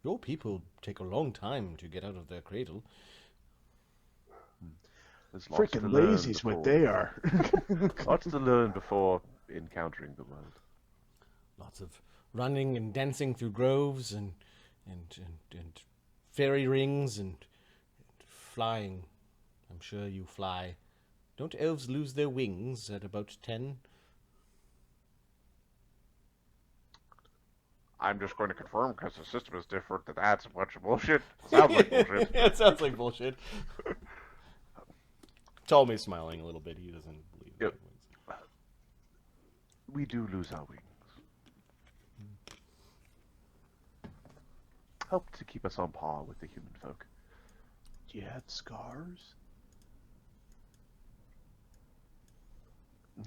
Your people take a long time to get out of their cradle. There's lots to Freaking learn lazy's what before- they are. Lots to learn before encountering the world. Lots of running and dancing through groves and and fairy rings and flying. I'm sure you fly. Don't elves lose their wings at about 10? I'm just going to confirm because the system is different that that's a bunch of bullshit. Sounds like bullshit. It sounds like bullshit. Ptolemy's smiling a little bit. He doesn't believe Yep. that. We do lose our wings. Help to keep us on par with the human folk. Do you have scars?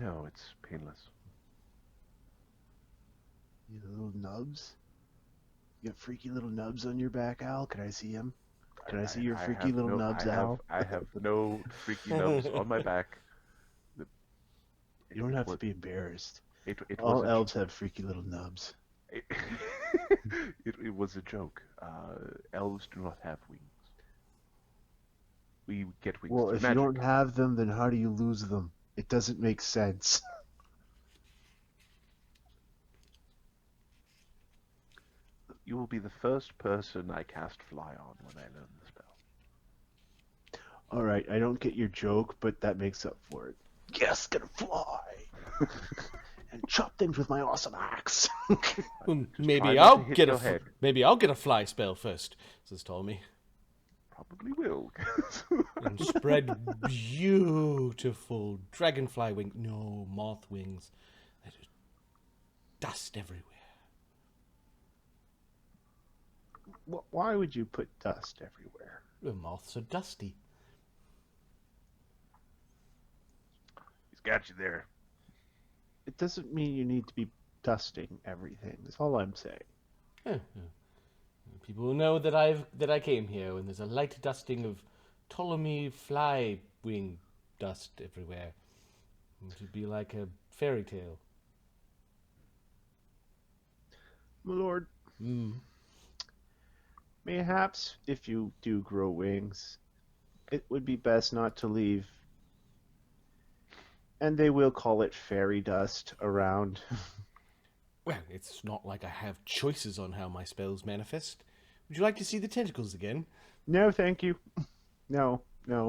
No, it's painless. You little nubs? You got freaky little nubs on your back, Al? Can I see them? Can I see your freaky have little no, nubs, I have, Al? I have no freaky nubs on my back. You don't have to be embarrassed. It All was elves have freaky little nubs. it was a joke. Elves do not have wings. We get wings. Well, through if magic. you don't have them, then how do you lose them? It doesn't make sense. You will be the first person I cast fly on when I learn the spell. Alright, I don't get your joke, but that makes up for it. Yes, gonna fly! And chop things with my awesome axe! Well, try maybe not I'll to hit get your head. maybe I'll get a fly spell first, says Ptolemy. Probably will. And spread beautiful dragonfly wing. No, moth wings. There's dust everywhere. Why would you put dust everywhere? The moths are dusty. He's got you there. It doesn't mean you need to be dusting everything. That's all I'm saying. Yeah. People will know that I came here, and there's a light dusting of Ptolemy fly wing dust everywhere. It would be like a fairy tale. My lord, mayhaps if you do grow wings, it would be best not to leave. And they will call it fairy dust around. Well, it's not like I have choices on how my spells manifest. Would you like to see the tentacles again? No, thank you. No.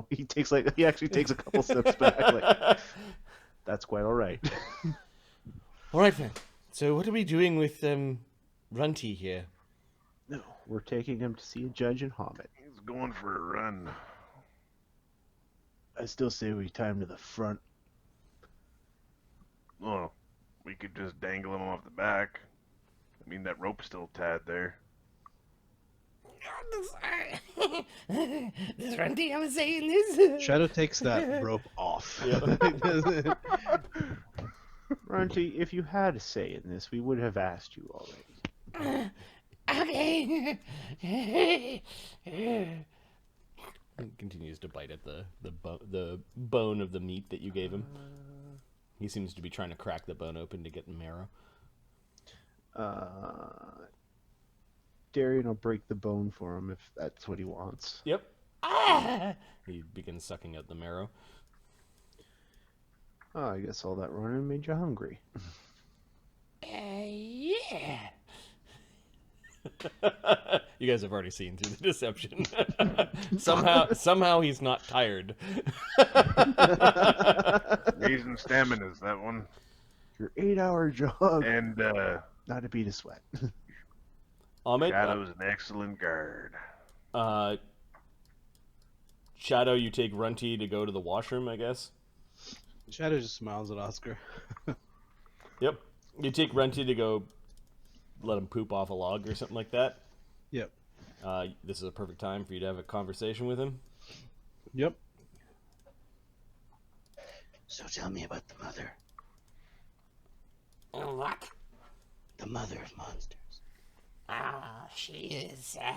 He actually takes a couple steps back. Like, that's quite all right. All right, then. So what are we doing with Runty here? No, we're taking him to see a judge in Hommlet. He's going for a run. I still say we tie him to the front. Oh, we could just dangle him off the back. I mean, that rope's still tied there. This Runty, I was saying this. Shadow takes that rope off. Runty, if you had a say in this, we would have asked you already. Okay. He continues to bite at the bone of the meat that you gave him. He seems to be trying to crack the bone open to get the marrow. Darian will break the bone for him if that's what he wants. Yep. He begins sucking out the marrow. Oh, I guess all that running made you hungry. Yeah. You guys have already seen through the deception. somehow he's not tired. Raising stamina is that one. Your 8-hour jog. And Not to beat a sweat. Ahmed, Shadow's an excellent guard. Shadow, you take Runty to go to the washroom, I guess. Shadow just smiles at Oscar. Yep. You take Runty to go let him poop off a log or something like that. Yep. This is a perfect time for you to have a conversation with him. Yep. So tell me about the mother. What? The mother of monsters. She is a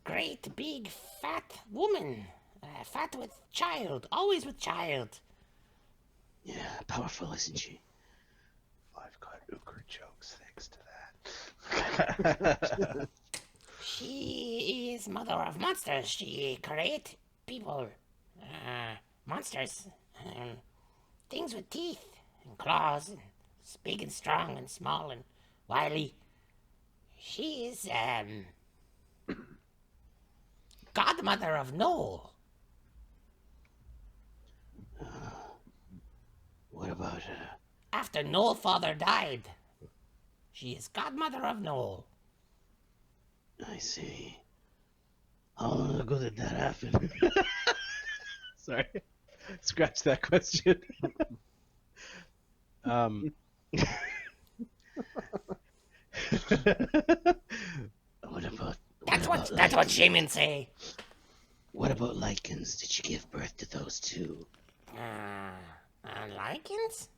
great, big, fat woman. Fat with child. Always with child. Yeah, powerful, isn't she? I've got Alkur jokes thanks to that. She is mother of monsters. She create people. Monsters. Things with teeth and claws and big and strong and small and wily. She is godmother of Noel. What about After Noel's father died, she is godmother of Noel. I see. How long ago did that happen? Sorry. Scratch that question. What about That's what shamans say. what about lichens? Did you give birth to those too? Lichens?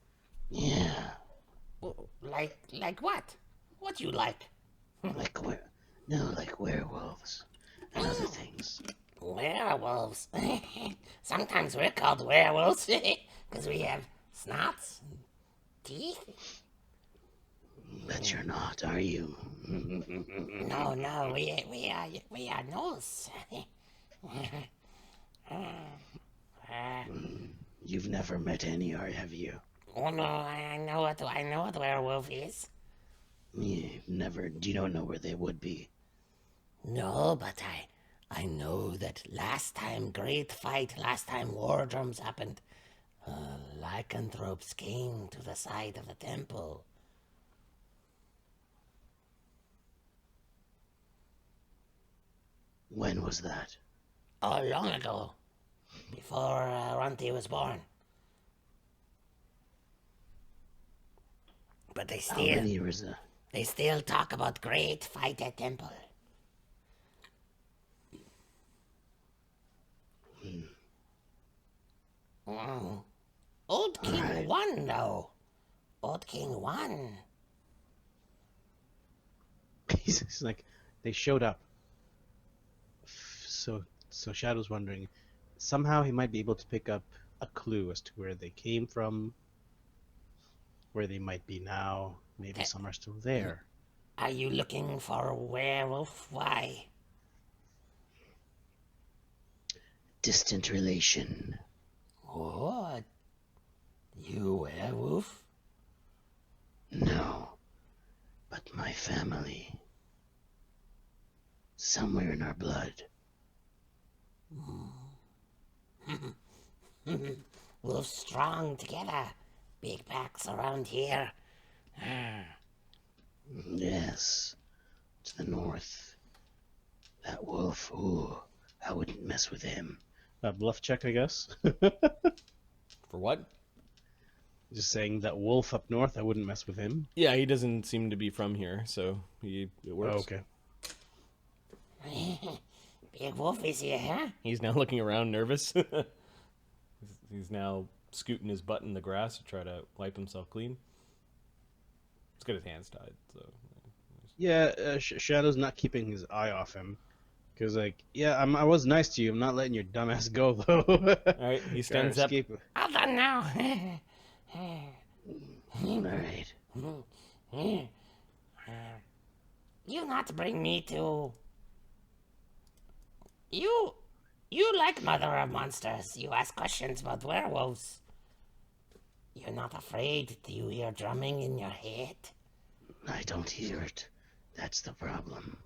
Yeah. Like what? What you like? Like werewolves and other things. Werewolves. Sometimes we're called werewolves because we have snots and teeth. Bet you're not, are you? No, we are nose. You've never met any, or have you? Oh no, I know what werewolf is. You've never. You don't know where they would be. No, but I know that last time war drums happened, lycanthropes came to the side of the temple. When was that? Oh, long ago, before Runty was born. But they How many years? they still talk about great fight at temple. Old King won, though. Old King won. He's like, they showed up. So Shadow's wondering, somehow he might be able to pick up a clue as to where they came from, where they might be now. Maybe some are still there. Are you looking for a werewolf? Why? Distant relation. What? You werewolf? No. But my family. Somewhere in our blood. Wolves strong together. Big packs around here. Yes. To the north. That wolf, ooh, I wouldn't mess with him. Bluff check, I guess. For what? Just saying that wolf up north, I wouldn't mess with him. Yeah, he doesn't seem to be from here, so it works. Oh, okay. Big wolf is here, huh? He's now looking around, nervous. He's now scooting his butt in the grass to try to wipe himself clean. He's got his hands tied, so. Yeah, Shadow's not keeping his eye off him. Because, like, yeah, I was nice to you. I'm not letting your dumbass go, though. Alright, he stands up. All done now. Alright. You not bring me to... You like Mother of Monsters. You ask questions about werewolves. You're not afraid. Do you hear drumming in your head? I don't hear it. That's the problem.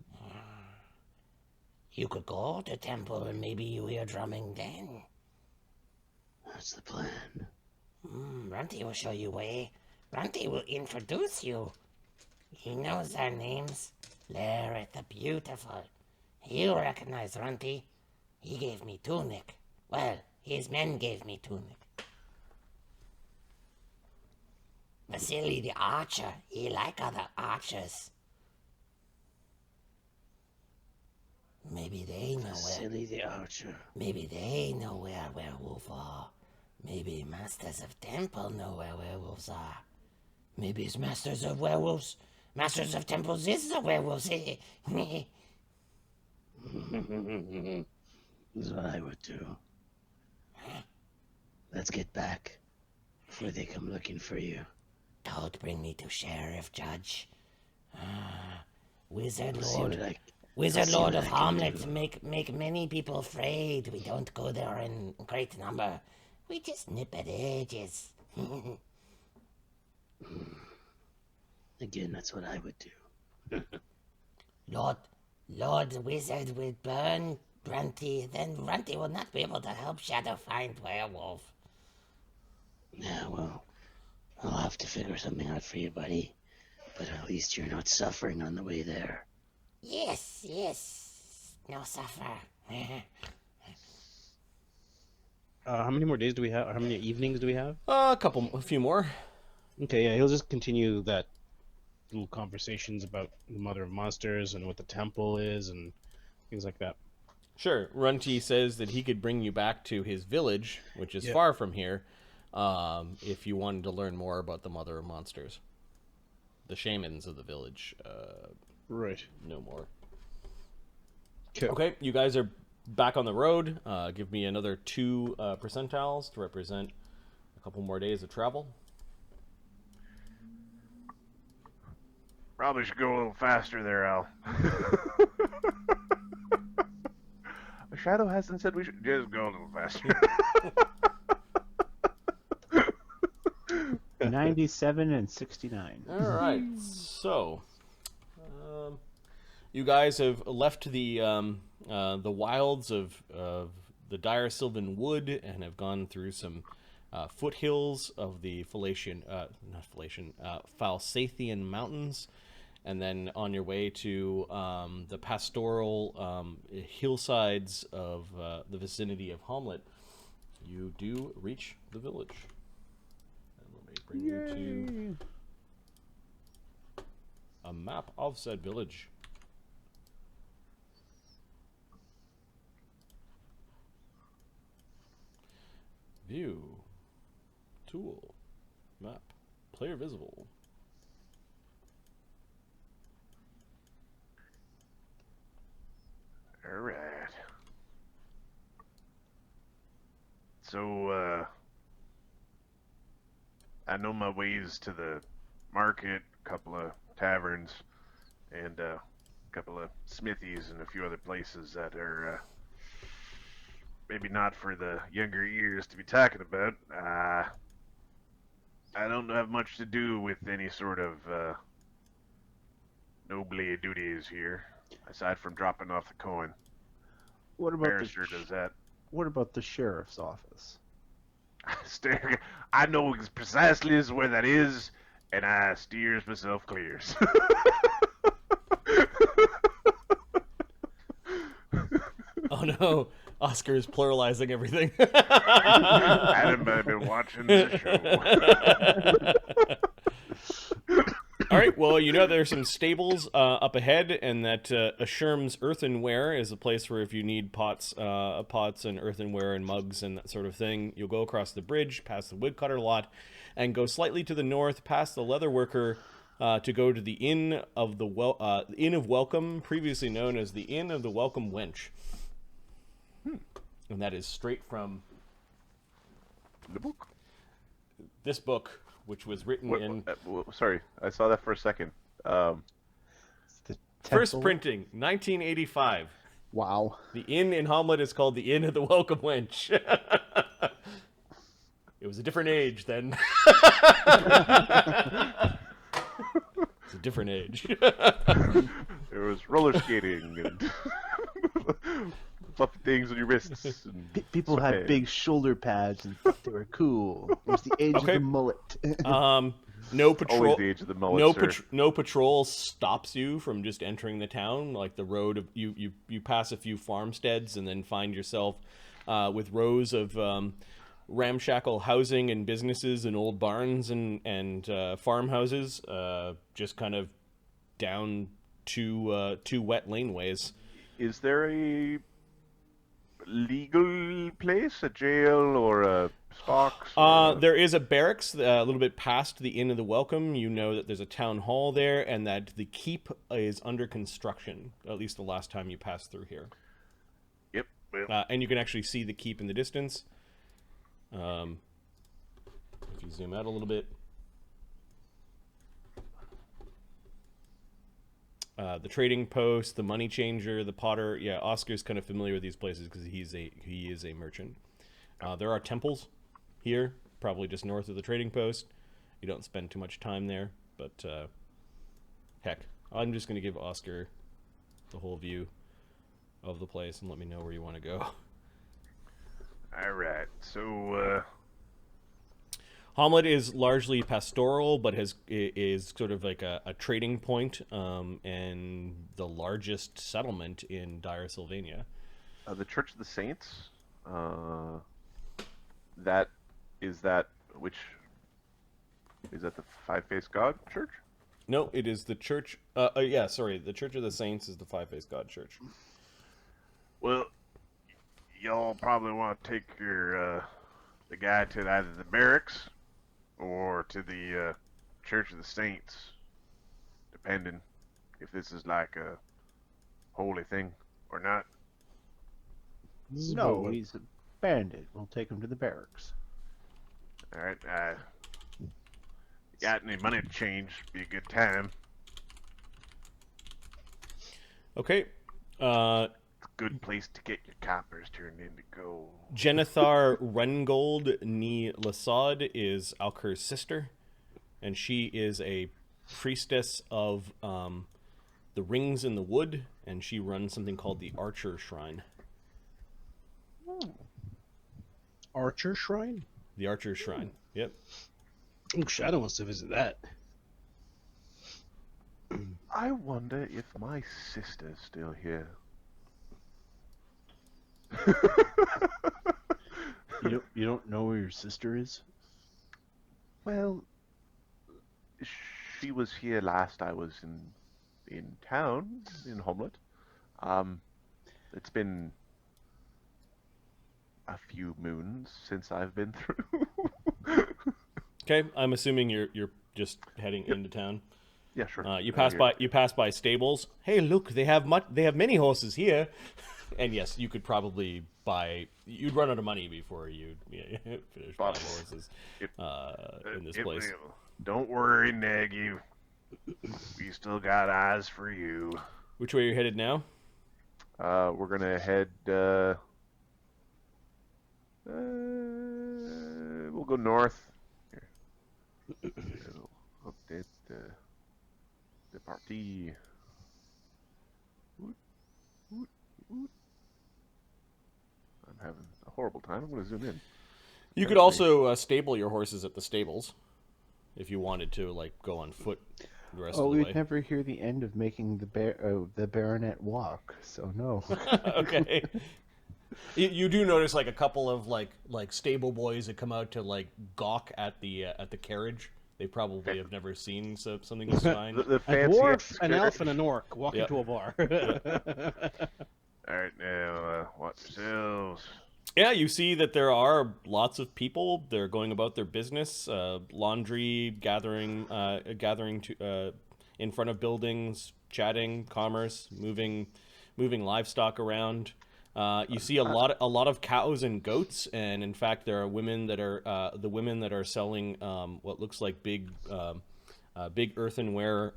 You could go to temple and maybe you hear drumming then. That's the plan. Runty will show you way. Runty will introduce you. He knows our names. Lareth the Beautiful. He'll recognize Runty. He gave me tunic. Well, his men gave me tunic. Vasily the Archer, he like other archers. Maybe they know Silly the Archer. Maybe they know where werewolves are. Maybe Masters of Temple know where werewolves are. Maybe it's Masters of Werewolves. Masters of Temples is the werewolves. This is what I would do. Let's get back before they come looking for you. Don't bring me to Sheriff Judge. Wizard See Lord. what I- Wizard I'll see Lord what of I can Hommlet do. make many people afraid. We don't go there in great number. We just nip at edges. Again, that's what I would do. Lord Wizard with Burne, Runty will not be able to help Shadow find Werewolf. Yeah, well, I'll have to figure something out for you, buddy. But at least you're not suffering on the way there. Yes. No suffer. How many more days do we have? How many evenings do we have? A few more. Okay, yeah, he'll just continue that little conversations about the Mother of Monsters and what the temple is and things like that. Sure. Runty says that he could bring you back to his village, which is far from here, if you wanted to learn more about the Mother of Monsters. The shamans of the village Right. know more. Okay. Okay, you guys are back on the road. Give me another 2 percentiles to represent a couple more days of travel. Probably should go a little faster there, Al. Shadow hasn't said we should just go a little faster. 97 and 69. All right, so you guys have left the wilds of the dire Sylvan Wood and have gone through some foothills of the Falsathian Mountains, and then on your way to the pastoral hillsides of the vicinity of Hommlet, you do reach the village. Bring you to a map of said village. View, tool, map, player visible. All right. So, I know my ways to the market, a couple of taverns, and a couple of smithies and a few other places that are maybe not for the younger ears to be talking about. I don't have much to do with any sort of noble duties here, aside from dropping off the coin. What about Barrister does that. What about the sheriff's office? I know precisely where that is, and I steers myself clears. Oh no, Oscar is pluralizing everything. Adam might have been watching the show. All right, well, you know there's some stables up ahead, and that Asherm's Earthenware is a place where if you need pots and earthenware and mugs and that sort of thing, you'll go across the bridge, past the woodcutter lot, and go slightly to the north, past the leatherworker, to go to the Inn of Welcome, previously known as the Inn of the Welcome Wench. And that is straight from The book? this book, which was written in... sorry, I saw that for a second. First printing, 1985. Wow. The inn in Hommlet is called the Inn of the Welcome Wench. It was a different age then. It's a different age. There was roller skating and fluffy things on your wrists. And People had big shoulder pads and thought they were cool. It was the age of the mullet. No patrol. Always the age of the mullet, no patrol stops you from just entering the town. Like the road, you pass a few farmsteads and then find yourself with rows of ramshackle housing and businesses and old barns and farmhouses, just kind of down two wet laneways. Is there a legal place, a jail or a stocks? There is a barracks a little bit past the Inn of the Welcome. You know that there's a town hall there, and that the keep is under construction, at least the last time you passed through here. Yep. Well, And you can actually see the keep in the distance. If you zoom out a little bit. The trading post, the money changer, the potter. Yeah, Oscar's kind of familiar with these places because he is a merchant. There are temples here, probably just north of the trading post. You don't spend too much time there, but heck, I'm just going to give Oscar the whole view of the place and let me know where you want to go. All right. So, Hommlet is largely pastoral, but is sort of like a trading point, and the largest settlement in Dire Sylvania. the Church of the Saints. That which is that the Five-Faced God Church? No, it is the church. Sorry, the Church of the Saints is the Five-Faced God Church. Well, y'all probably want to take your the guy to either the barracks or to the Church of the Saints, depending if this is like a holy thing or not. No, he's a bandit. We'll take him to the barracks. All right. Got any money to change? Be a good time. Okay. Good place to get your coppers turned into gold. Jenethar Rengold Ni Lasad is Alkur's sister, and she is a priestess of the Rings in the Wood, and she runs something called the Archer Shrine. Archer Shrine? The Archer Shrine. Yep. Oh, Shadow wants to visit that. I wonder if my sister's still here. You don't know where your sister is? Well, she was here last I was in town, in Hommlet. It's been a few moons since I've been through. Okay, I'm assuming you're just heading into town. Yeah, sure. You pass by stables. Hey, look, they have many horses here. And yes, you could probably buy. You'd run out of money before you finish buying horses in this place. Don't worry, Nagy. We still got eyes for you. Which way are you headed now? We're gonna head. We'll go north. Here. Update the party. I'm having a horrible time. I'm gonna zoom in. You could also stable your horses at the stables, if you wanted to, like go on foot the rest of the way. We'd never hear the end of making the baronet walk, so no. Okay. You do notice like a couple of like stable boys that come out to like gawk at the carriage. They probably have never seen something this fine. The A fancy dwarf, an elf, and an orc walk into a bar. All right, now watch yourselves. Yeah, you see that there are lots of people. They're going about their business, laundry, gathering to in front of buildings, chatting, commerce, moving livestock around. You see a lot of cows and goats, and in fact, there are women that are selling what looks like big earthenware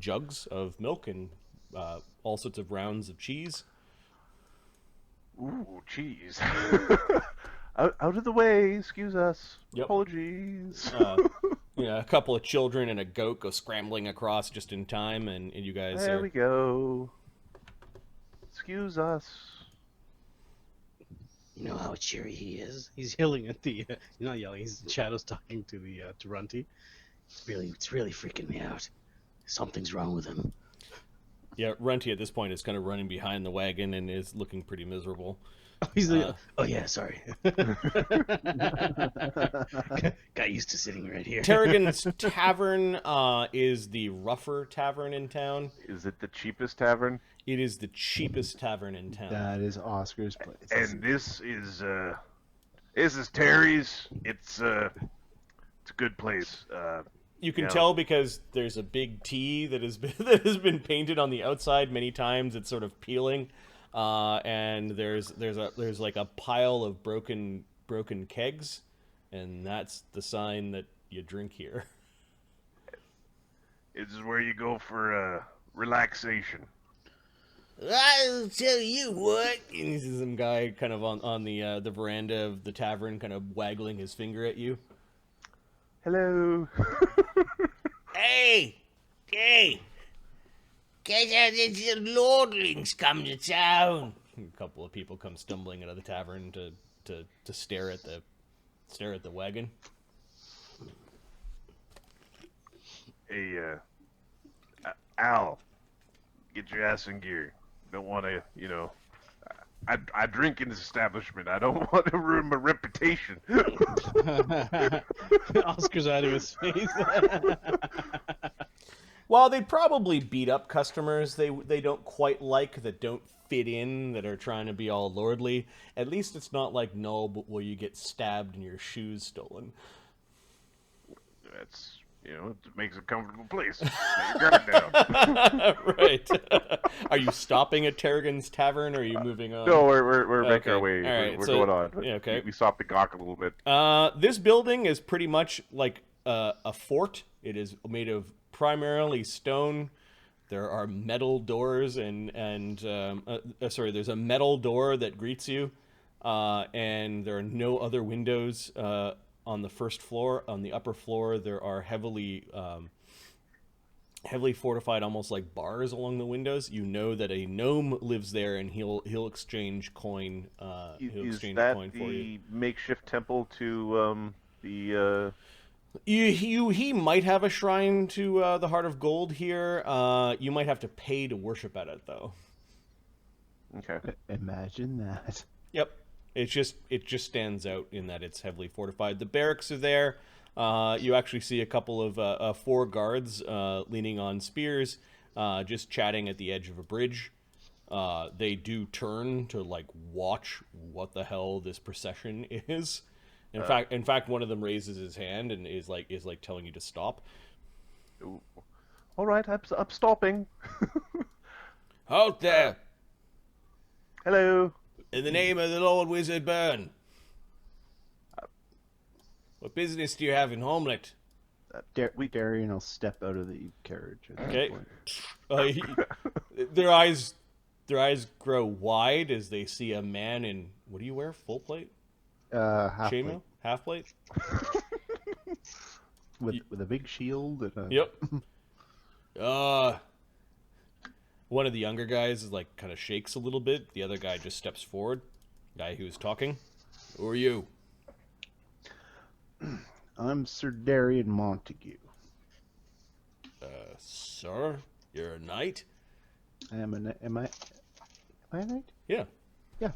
jugs of milk and all sorts of rounds of cheese. Ooh, cheese. out of the way, excuse us. Yep. Apologies. A couple of children and a goat go scrambling across just in time, and you guys There are... we go. Excuse us. You know how cheery he is? He's yelling at the. Not yelling. He's Shadow's talking to the to Runty. It's really freaking me out. Something's wrong with him. Yeah, Runty at this point is kind of running behind the wagon and is looking pretty miserable. He's like, Oh yeah, sorry. Got used to sitting right here. Tarragon's Tavern is the rougher tavern in town. Is it the cheapest tavern? It is the cheapest tavern in town. That is Oscar's place. And this is Terry's. It's a good place. You can Yeah. tell because there's a big T that has been painted on the outside many times. It's sort of peeling, and there's like a pile of broken kegs, and that's the sign that you drink here. This is where you go for relaxation. I'll tell you what. And you see some guy kind of on the veranda of the tavern, kind of waggling his finger at you. Hello. Hey, guess how the lordlings come to town? A couple of people come stumbling out of the tavern to stare at the wagon. Hey, Al, get your ass in gear. Don't want to, I drink in this establishment. I don't want to ruin my reputation. Oscar's out of his face. While they'd probably beat up customers they don't quite like, that don't fit in, that are trying to be all lordly, at least it's not like Null, where you get stabbed and your shoes stolen. That's, it makes a comfortable place. Let your guard down. Right. Are you stopping at Tarragon's Tavern, or are you moving on? No, we're making our way. All right, We're so- going on. yeah, okay. We stopped the gawk a little bit. This building is pretty much like a fort. It is made of primarily stone. There are metal doors there's a metal door that greets you, and there are no other windows on the first floor. On the upper floor, there are heavily fortified, almost like bars along the windows. You know that a gnome lives there, and he'll exchange coin. He'll Is exchange that coin for you. the makeshift temple to the? He might have a shrine to the Heart of Gold here. You might have to pay to worship at it, though. Okay. Imagine that. Yep. It just stands out in that it's heavily fortified. The barracks are there. You actually see a couple of 4 guards leaning on spears, just chatting at the edge of a bridge. They do turn to watch what the hell this procession is. In fact, one of them raises his hand and is telling you to stop. All right, I'm stopping. Halt there! Hello. In the name of the Lord Wizard Burne. What business do you have in Hommlet? Darian will step out of the carriage. At Okay. that point. Their eyes grow wide as they see a man in, what do you wear? Full plate? Half Chainmail? plate. Half plate? with a big shield. And Yep. One of the younger guys is kind of shakes a little bit. The other guy just steps forward. Guy who's talking. Who are you? I'm Sir Darian Montague. Sir? You're a knight? Am I a knight? Yeah. Yeah.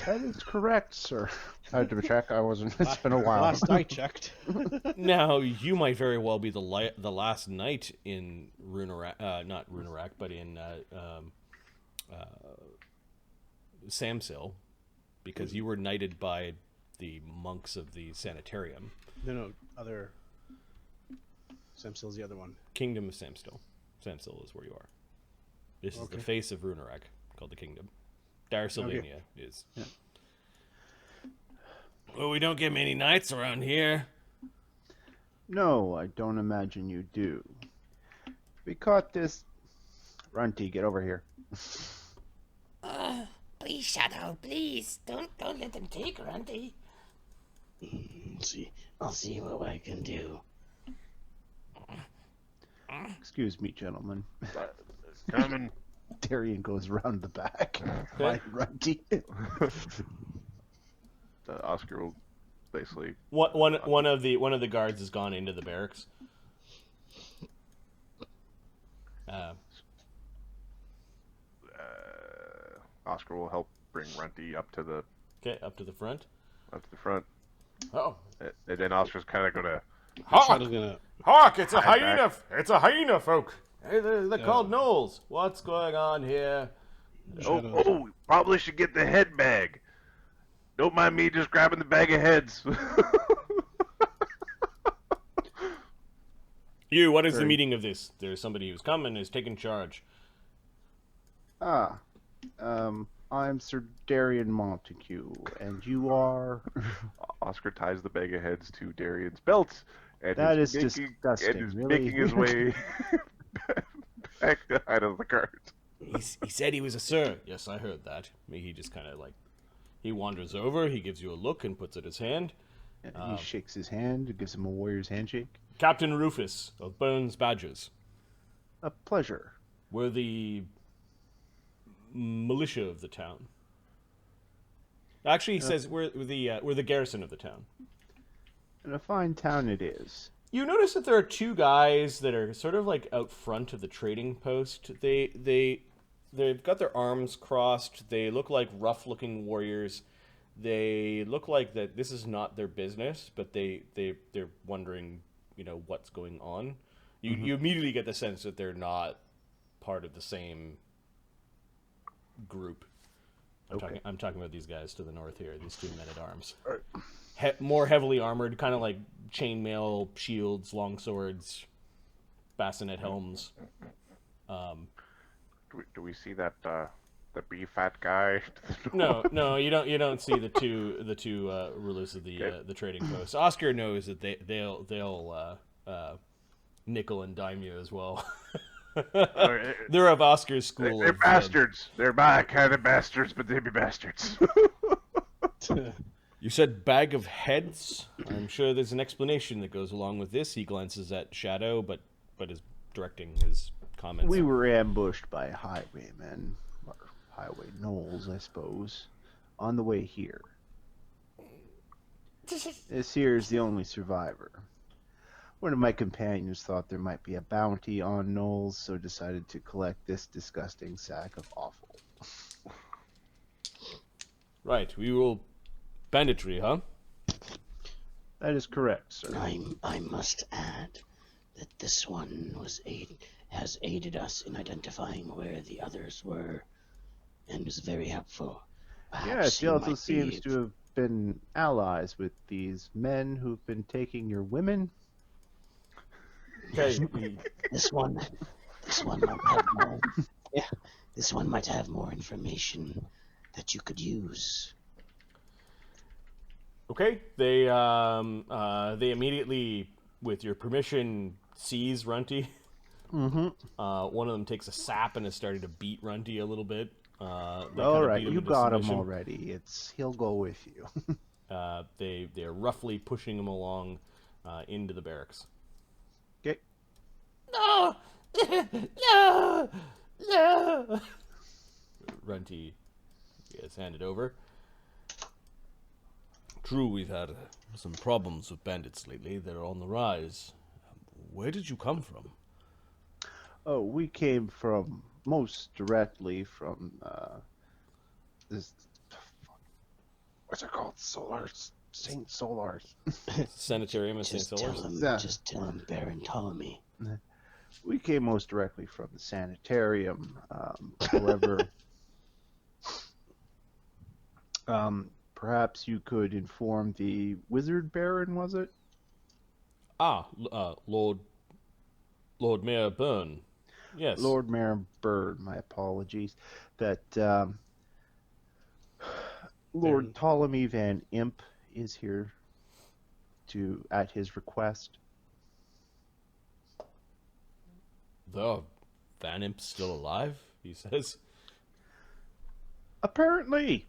That is correct, sir. I had to check. I wasn't. It's been a while. Last I checked. Now, you might very well be the last knight in not Runerak, but in Samsil, because you were knighted by the monks of the sanitarium. No, other. Samsil's the other one. Kingdom of Samsil. Samsil is where you are. This is the face of Runerak, called the Kingdom. Darsilania is. Yeah. Well, we don't get many knights around here. No, I don't imagine you do. We caught this. Runty, get over here. Please, Shadow, please. Don't let them take her, Auntie. I'll see what I can do. Excuse me, gentlemen. Coming. Darian goes around the back. Find Runty. Oscar will basically. One of the guards has gone into the barracks. Oscar will help bring Runty up to the Up to the front. front, Oh, and then Oscar's kind of gonna. Shadow's gonna. Hark! It's a I'm hyena! It's a hyena, folk. Hey, they're called gnolls. What's going on here? Oh, probably should get the head bag. Don't mind me just grabbing the bag of heads. You, what is the meaning of this? There's somebody who's come and is taking charge. I'm Sir Darian Montague, and you are. Oscar ties the bag of heads to Darian's belt, and That is is making, disgusting, and is really. making his way back out of the cart. He said he was a sir. Yes, I heard that. He just kind of he wanders over, he gives you a look and puts it in his hand. He shakes his hand, gives him a warrior's handshake. Captain Rufus of Burne's Badgers. A pleasure. We're the militia of the town. Actually, he says we're the garrison of the town. And a fine town it is. You notice that there are two guys that are sort of like out front of the trading post. They've got their arms crossed. They look like rough-looking warriors. They look like that this is not their business, but they're wondering, what's going on. You immediately get the sense that they're not part of the same group. I'm talking about these guys to the north here, these two men-at-arms. More heavily armored, kind of like chainmail, shields, long swords, bassinet helms. Do we see that the bee fat guy? No, you don't see the two rulers of the trading post. Oscar knows that they'll nickel and dime you as well. They're of Oscar's school. They're bastards. They're my kind of bastards, but they be bastards. You said bag of heads. I'm sure there's an explanation that goes along with this. He glances at Shadow, but is directing his comments. We were ambushed by highwaymen, or highway gnolls, I suppose, on the way here. This here is the only survivor. One of my companions thought there might be a bounty on gnolls, so decided to collect this disgusting sack of offal. Right, we will banditry, huh? That is correct, sir. I must add that this one has aided us in identifying where the others were, and was very helpful. Yes, he also seems to have been allies with these men who've been taking your women. Okay. This one might have more. Yeah, this one might have more information that you could use. Okay. They immediately, with your permission, seize Runty. Mm-hmm. One of them takes a sap and is starting to beat Runty a little bit. All right, you got him already. He'll go with you. They're roughly pushing him along into the barracks. Okay. No! No! No! Runty is handed over. True, we've had some problems with bandits lately. They're on the rise. Where did you come from? Oh, we came most directly from this. What's it called? Saint Solar's. Sanitarium at St. Solars? Just tell him Baron Ptolemy. We came most directly from the sanitarium. However, perhaps you could inform the wizard baron, was it? Lord-Mayor Burne. Yes. Lord-Mayor Burne, my apologies. That Lord Ptolemy Van Imp is here at his request. The Van Imp's still alive, he says. Apparently.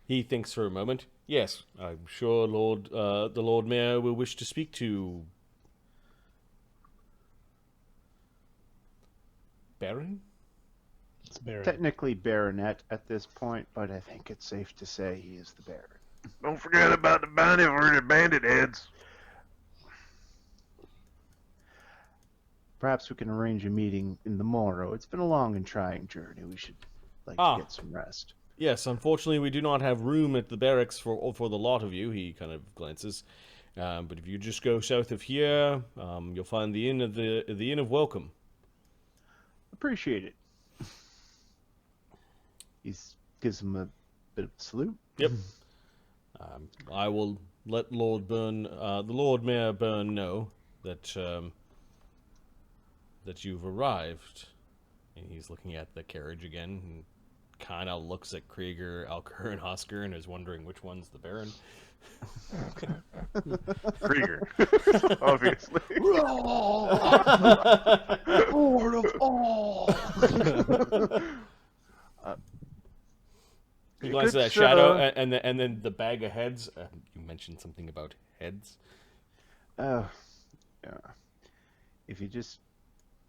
He thinks for a moment. Yes, I'm sure the Lord Mayor will wish to speak to Baron? It's Baron. Technically baronet at this point, but I think it's safe to say he is the baron. Don't forget about the bounty for the bandit heads. Perhaps we can arrange a meeting in the morrow. It's been a long and trying journey. We should to get some rest. Yes, unfortunately we do not have room at the barracks for the lot of you, he kind of glances. But if you just go south of here, you'll find the Inn of Welcome. Appreciate it. He gives him a bit of a salute. Yep. I will let the Lord Mayor Burne know that you've arrived. And he's looking at the carriage again and kind of looks at Kreiger, Alkur, and Oscar and is wondering which one's the Baron. Kreiger, obviously. Lord of all. He glances at that shadow, and then the bag of heads. You mentioned something about heads. Yeah. If you just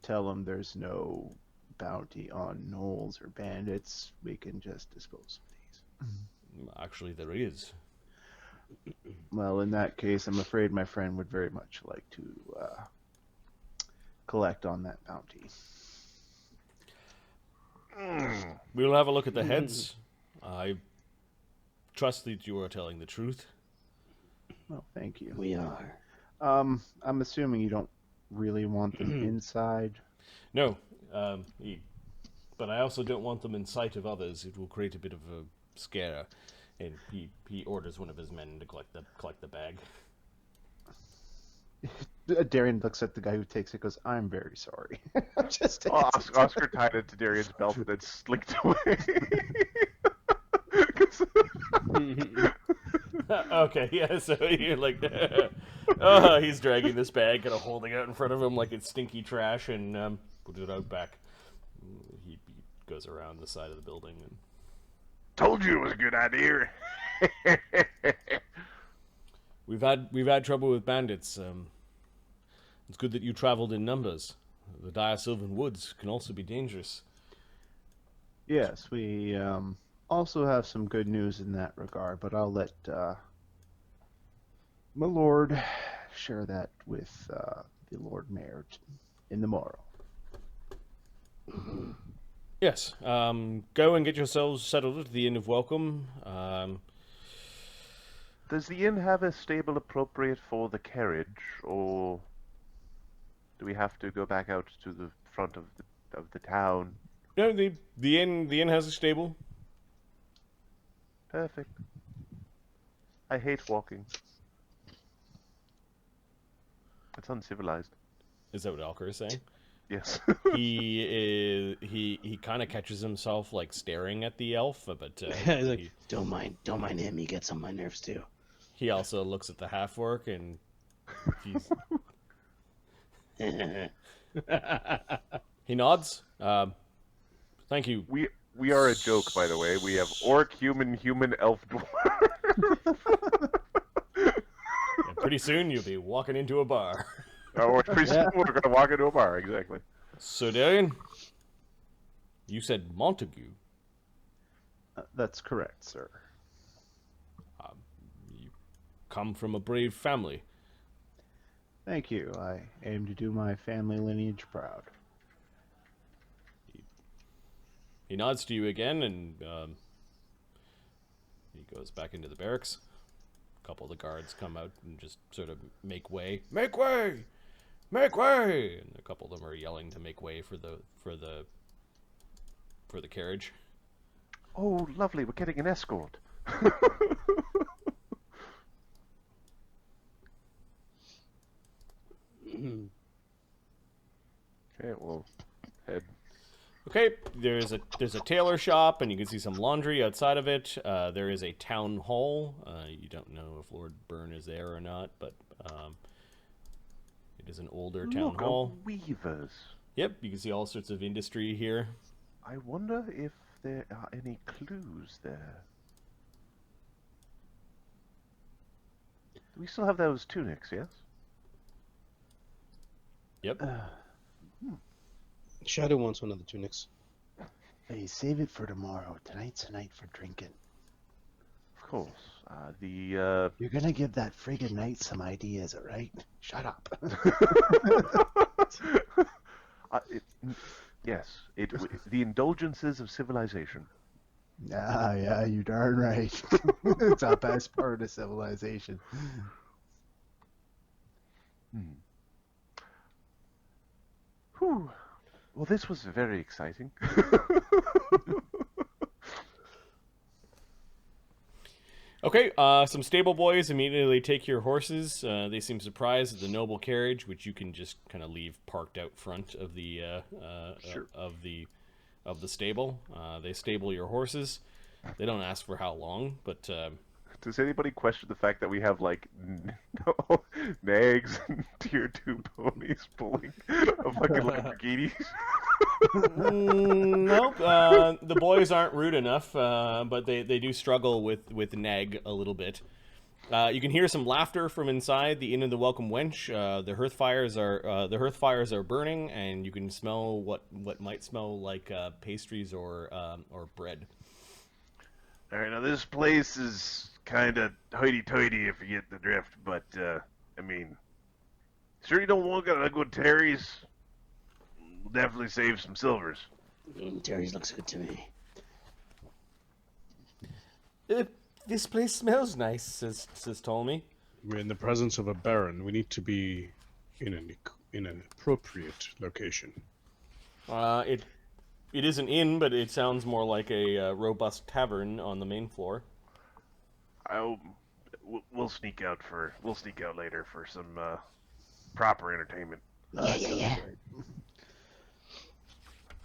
tell him there's no bounty on gnolls or bandits. We can just dispose of these. Actually, there is. Well, in that case, I'm afraid my friend would very much like to collect on that bounty. We'll have a look at the heads. I trust that you are telling the truth. Well, thank you. We are. I'm assuming you don't really want them inside. No, but I also don't want them in sight of others. It will create a bit of a scare. And he orders one of his men to collect the bag. Darian looks at the guy who takes it, goes, "I'm very sorry." Just Oscar tied it to Darian's belt and then slicked away. Okay, yeah, so you're like, he's dragging this bag, kind of holding it out in front of him like it's stinky trash, and put it out back. He goes around the side of the building and. Told you it was a good idea. We've had trouble with bandits. It's good that you traveled in numbers. The dire Sylvan Woods can also be dangerous. Yes, we also have some good news in that regard, but I'll let my lord share that with the Lord-Mayor in the morrow. Yes, go and get yourselves settled at the Inn of Welcome. Does the inn have a stable appropriate for the carriage, or do we have to go back out to the front of the town? No, the inn has a stable. Perfect. I hate walking. It's uncivilized. Is that what Alkur is saying? Yes. He kind of catches himself like staring at the elf, but He's like, don't mind him. He gets on my nerves too. he also looks at the half-orc and he's... he nods. Thank you. We are a joke, by the way. We have orc, human, elf, dwarf. And pretty soon you'll be walking into a bar. Oh, pretty soon we're going to walk into a bar, exactly. So, Darian, you said Montague. That's correct, sir. You come from a brave family. Thank you. I aim to do my family lineage proud. He nods to you again, and he goes back into the barracks. A couple of the guards come out and just sort of make way. Make way! Make way! And a couple of them are yelling to make way for the carriage. Oh, lovely. We're getting an escort. Okay, we'll head. Okay, there's a tailor shop, and you can see some laundry outside of it. There is a town hall. You don't know if Lord Burne is there or not, but it is an older town Look, hall. Weavers. Yep, you can see all sorts of industry here. I wonder if there are any clues there. Do we still have those tunics, yes? Yep. Shadow wants one of the tunics. Hey, save it for tomorrow. Tonight's a night for drinking. Of course. You're gonna give that friggin' knight some ideas, alright? Shut up. Yes, the indulgences of civilization. Ah, yeah, you darn right. It's our best part of civilization. Whew. Well, this was very exciting. Okay, some stable boys immediately take your horses. They seem surprised at the noble carriage, which you can just kind of leave parked out front of the Sure. of the stable. They stable your horses. They don't ask for how long, but Does anybody question the fact that we have, like, nags and tier 2 ponies pulling a fucking Lamborghini? Nope. The boys aren't rude enough, but they do struggle with nag a little bit. You can hear some laughter from inside the Inn of the Welcome Wench. The hearth fires are burning, and you can smell what might smell like pastries or bread. All right, now this place is kind of hoity-toity if you get the drift, but I mean, sure you don't want to go to Terry's? We'll definitely save some silvers. Terry's looks good to me. This place smells nice, says Ptolemy. We're in the presence of a baron. We need to be in an appropriate location. It is an inn, but it sounds more like a robust tavern on the main floor. We'll sneak out later for some proper entertainment. Yeah.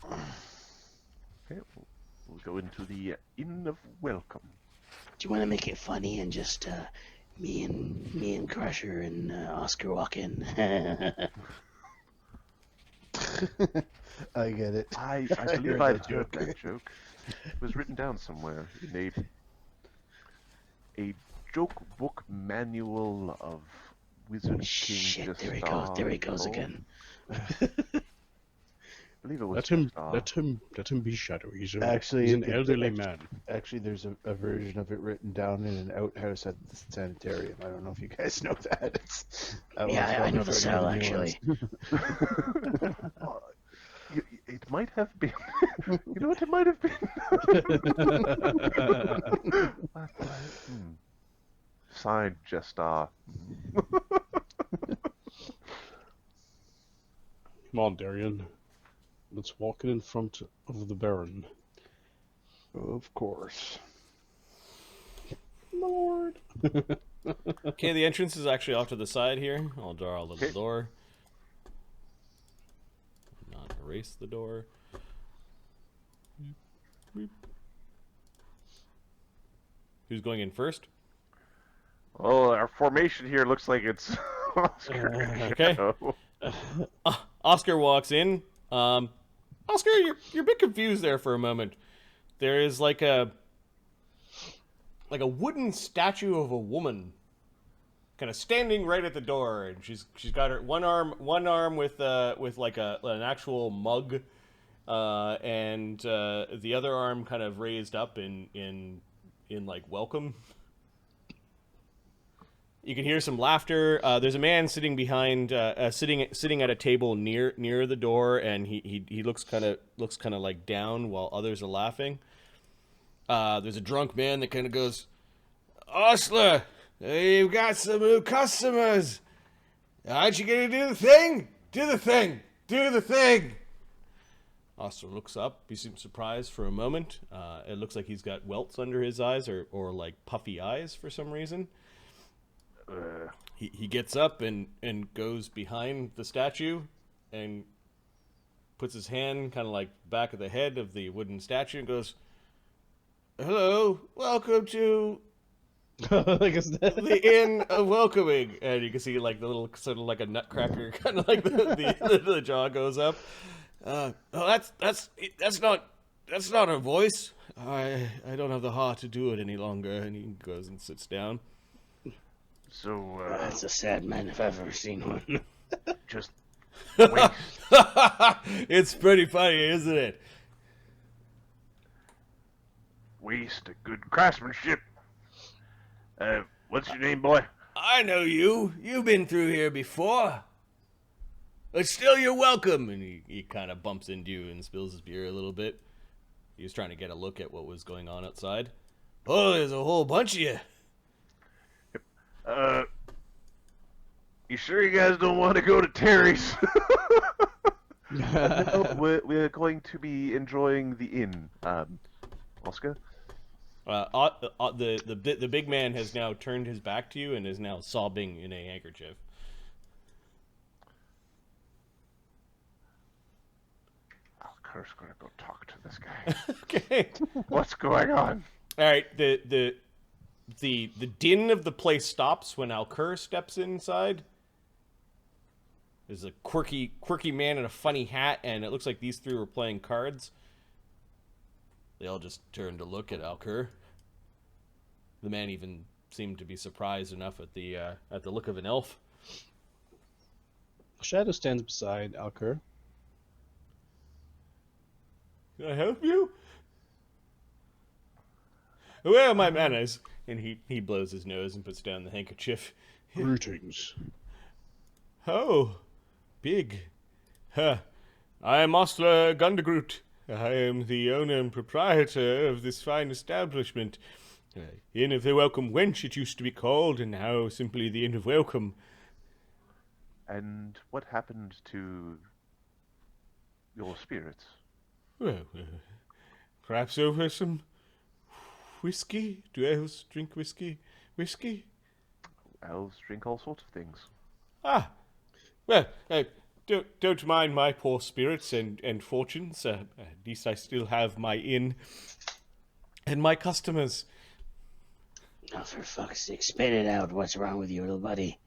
Okay, we'll go into the Inn of Welcome. Do you want to make it funny and just me and Crusher and Oscar walk in? I get it. I believe heard I that heard that joke. It was written down somewhere in a joke book manual of Wizard King. Shit, there he goes again. I believe it was Let him be Shadow. He's an Actually, elderly man. Actually, there's a version of it written down in an outhouse at the sanitarium. I don't know if you guys know that. I know the cell, actually. It might have been. You know what? It might have been. Signed, Jester. Come on, Darian. Let's walk in front of the Baron. Of course. Lord. Okay, the entrance is actually off to the side here. I'll draw a little door. Not erase the door. Who's going in first? Well, our formation here looks like it's Oscar. Okay. Oscar walks in. Oscar, you're a bit confused there for a moment. There is like a wooden statue of a woman, kind of standing right at the door, and she's got her one arm with like an actual mug, and the other arm kind of raised up in like welcome. You can hear some laughter. There's a man sitting behind, sitting at a table near the door, and he looks kind of like down while others are laughing. There's a drunk man that kind of goes, "Ostler, you've got some new customers. Aren't you gonna do the thing? Do the thing. Do the thing." Ostler looks up. He seems surprised for a moment. It looks like he's got welts under his eyes or like puffy eyes for some reason. He gets up and goes behind the statue and puts his hand kind of like back of the head of the wooden statue and goes, "Hello, welcome to the Inn of Welcoming." And you can see like the little sort of like a nutcracker kind of like the jaw goes up. Oh, that's not her voice. I don't have the heart to do it any longer. And he goes and sits down. So, That's a sad man if I've ever seen one. just wait. It's pretty funny, isn't it? Waste of good craftsmanship. What's your name, boy? I know you. You've been through here before. But still, you're welcome. And he kind of bumps into you and spills his beer a little bit. He was trying to get a look at what was going on outside. Oh, there's a whole bunch of you. You sure you guys don't want to go to Terry's? No, we're going to be enjoying the inn. Oscar? The big man has now turned his back to you and is now sobbing in a handkerchief. Alkur's gonna go talk to this guy. Okay. What's going on? All right. The din of the place stops when Alkur steps inside. There's a quirky man in a funny hat, and it looks like these three were playing cards. They all just turn to look at Alkur. The man even seem to be surprised enough at the look of an elf. Shadow stands beside Alkur. Can I help you? Where are my manners? And he blows his nose and puts down the handkerchief. Greetings. Oh, big. Huh. I am Osler Gundergroot. I am the owner and proprietor of this fine establishment. Inn of the Welcome Wench it used to be called, and now simply the Inn of Welcome. And what happened to your spirits? Well, perhaps over some whiskey? Do elves drink whiskey? Whiskey? Elves drink all sorts of things. Ah, well, don't mind my poor spirits and fortunes. At least I still have my inn and my customers. Oh, for fuck's sake, spit it out. What's wrong with you, little buddy?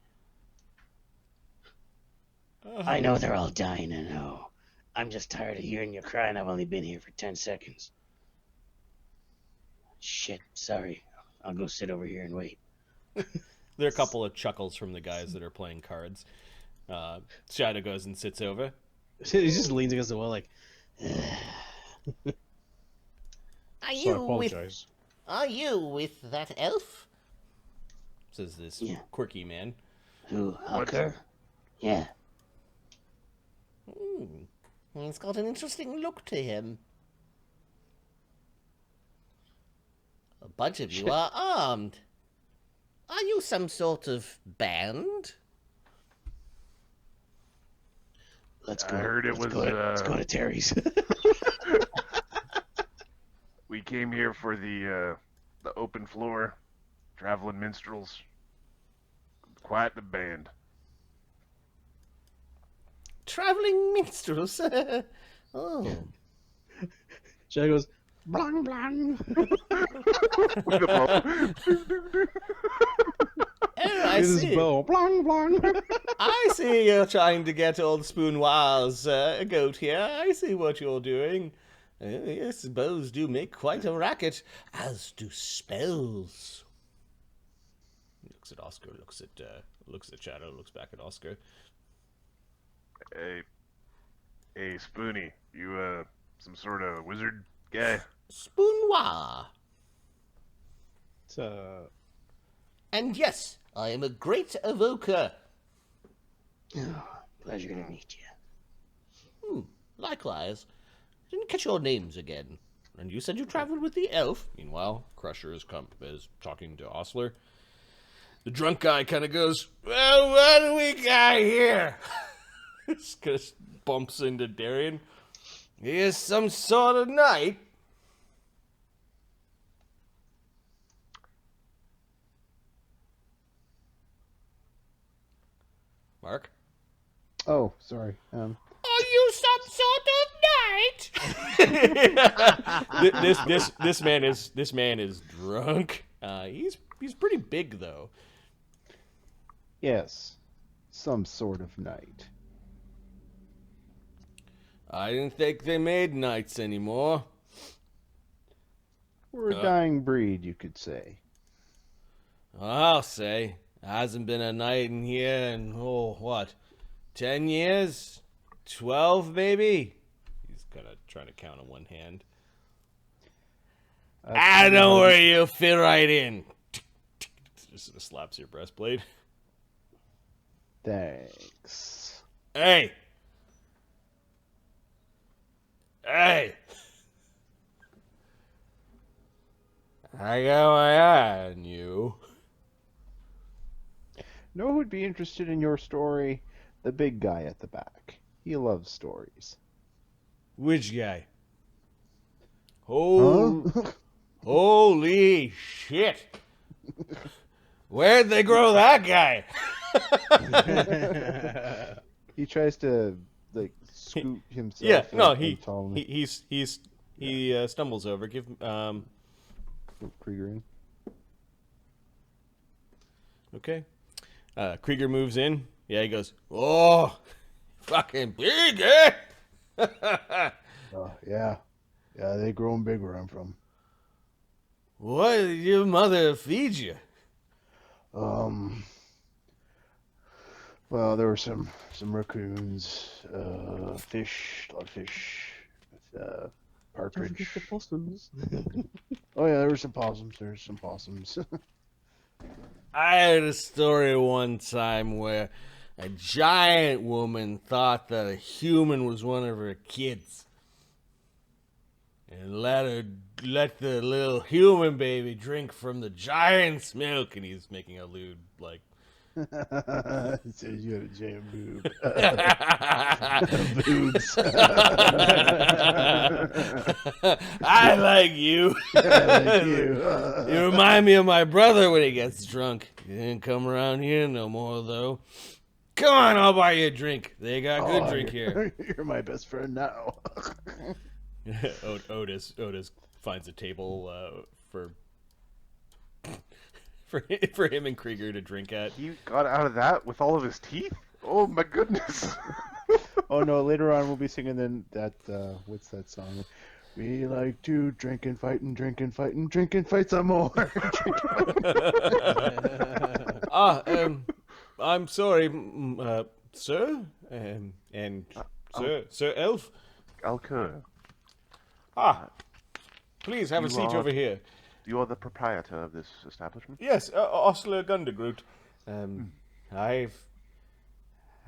I know they're all dying, I know. I'm just tired of hearing you cry, and I've only been here for 10 seconds. Shit, sorry. I'll go sit over here and wait. There are a couple of chuckles from the guys that are playing cards. Shadow goes and sits over. He just leans against the wall like, Are So I you with apologize. Are you with that elf? Says this Yeah. quirky man. Who, Alkur? Yeah. He's got an interesting look to him. A bunch of you are armed. Are you some sort of band? Let's go. I heard it let's was, Go let's go to Terry's. We came here for the open floor, traveling minstrels. Quite the band. Traveling minstrels? Oh. Shadow goes, blang blang. Oh, I With his see. bow, blang blang. I see you're trying to get old Spoonwild's goat here. I see what you're doing. Yes, bows do make quite a racket, as do spells. He looks at Oscar, looks at Shadow, looks back at Oscar. Hey, Spoony, you some sort of wizard guy? Spoonwa. So, And yes, I am a great evoker. Oh, pleasure to meet you. Likewise. Didn't catch your names again. And you said you traveled with the elf. Meanwhile, Crusher is talking to Osler. The drunk guy kind of goes, "Well, what do we got here?" Just bumps into Darian. Here's some sort of night. Mark? Oh, sorry. Are you some sort of knight? This man is drunk. He's pretty big though. Yes, some sort of knight. I didn't think they made knights anymore. We're a dying breed, you could say. I'll say. Hasn't been a knight in here in, 10 years? 12 maybe? He's kind of trying to count on one hand. Don't worry, you'll fit right in. Just slaps your breastplate. Thanks. Hey! I got my eye on you. Know who'd be interested in your story? The big guy at the back. He loves stories. Which guy? Huh? Holy shit! Where'd they grow that guy? He tries to scoot himself. Yeah, no, and Ptolemy. he stumbles over. Give Kreiger in. okay. Kreiger moves in. Yeah, he goes, "Oh, fucking big, eh?" Yeah, they growing big where I'm from. What did your mother feed you? Well, there were some raccoons, fish, a lot of fish, partridge. The possums. Oh yeah, there were some possums. There's some possums. I heard a story one time where a giant woman thought that a human was one of her kids. And let the little human baby drink from the giant's milk, and he's making a lewd, like... It says you got a giant boob. Boobs. I like you. Thank you. You remind me of my brother when he gets drunk. He didn't come around here no more, though. Come on, I'll buy you a drink. They got good drink here. You're my best friend now. Otis finds a table for him and Kreiger to drink at. He got out of that with all of his teeth? Oh my goodness. Oh no, later on we'll be singing then that, what's that song? We like to drink and fight and drink and fight and drink and fight some more. I'm sorry, sir? Sir Elf? Alkur, Please have a You seat are- over here. you are the proprietor of this establishment? Yes, Osler Gundergroot. I've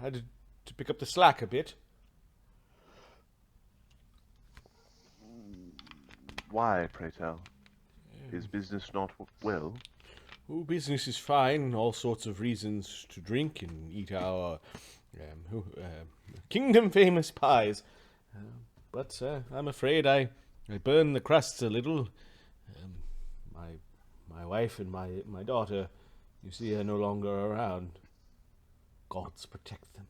had to pick up the slack a bit. Why, pray tell? Is business not well? Oh, business is fine. All sorts of reasons to drink and eat our kingdom-famous pies. But I'm afraid I burn the crusts a little. My wife and my daughter, you see, are no longer around. Gods protect them.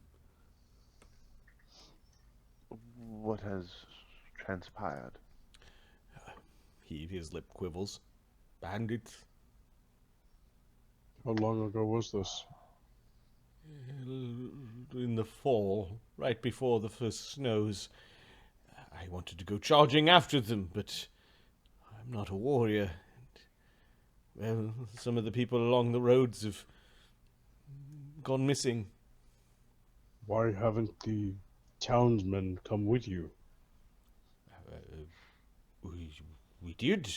What has transpired? His lip quivers. Bandits. How long ago was this? In the fall, right before the first snows. I wanted to go charging after them, but I'm not a warrior. Well, some of the people along the roads have gone missing. Why haven't the townsmen come with you? We did.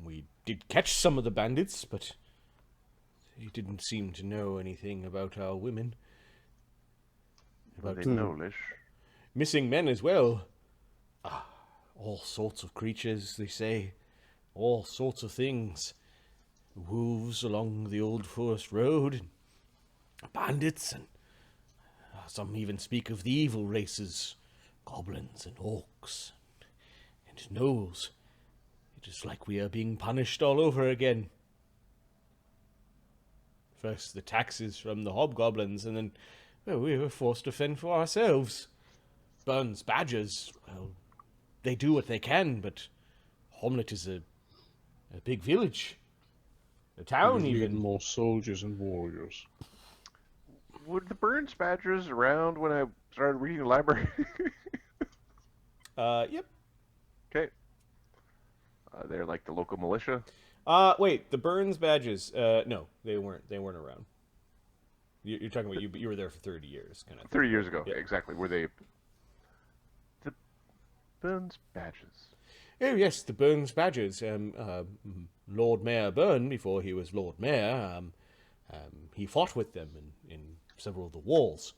We did catch some of the bandits, but they didn't seem to know anything about our women. Were About they Knowlish? missing men as well. All sorts of creatures, they say. All sorts of things. Wolves along the old forest road, bandits, and some even speak of the evil races, goblins and orcs and gnolls. It is like we are being punished all over again. First the taxes from the hobgoblins, and then, well, we were forced to fend for ourselves. Burne's badgers, well, they do what they can, but Hommlet is a big village. A town, We need even. more soldiers and warriors. Were the Burns Badgers around when I started reading the library? Yep. Okay. They're like the local militia. Wait, the Burns badges. No, they weren't around. You're talking about you were there for 30 years, kind of. 30 years ago, Yeah. exactly. Were they the Burns Badges? Oh yes, the Burns badges. Lord-Mayor Burne, before he was Lord Mayor, he fought with them in several of the wars.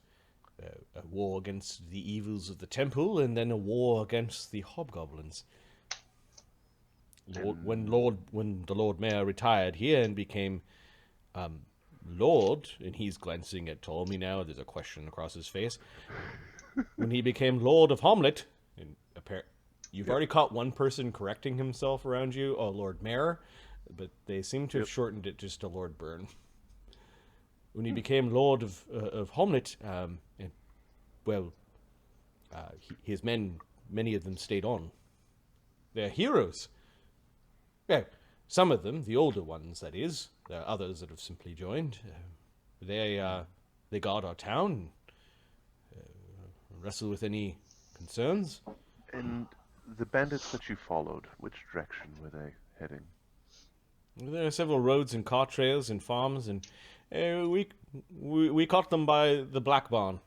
A war against the evils of the temple, and then a war against the hobgoblins. When the Lord Mayor retired here and became Lord, and he's glancing at Ptolemy now, there's a question across his face. When he became Lord of Hommlet, and you've already caught one person correcting himself around you, a Lord Mayor, but they seem to have shortened it just to Lord Burne. When he became Lord of Hommlet, his men, many of them stayed on. They're heroes. Yeah, some of them, the older ones, that is. There are others that have simply joined. They guard our town, wrestle with any concerns. And the bandits that you followed, which direction were they heading? There are several roads and cart trails and farms, and we caught them by the Black Barn.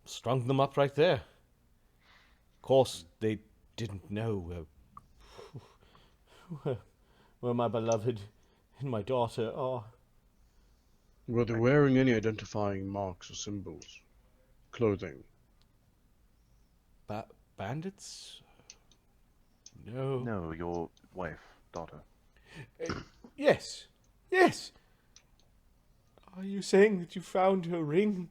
Strung them up right there. Of course, they didn't know where my beloved and my daughter are. Were they wearing any identifying marks or symbols? Clothing? Bandits? No. No, your wife, daughter. Yes. Yes. Are you saying that you found her ring?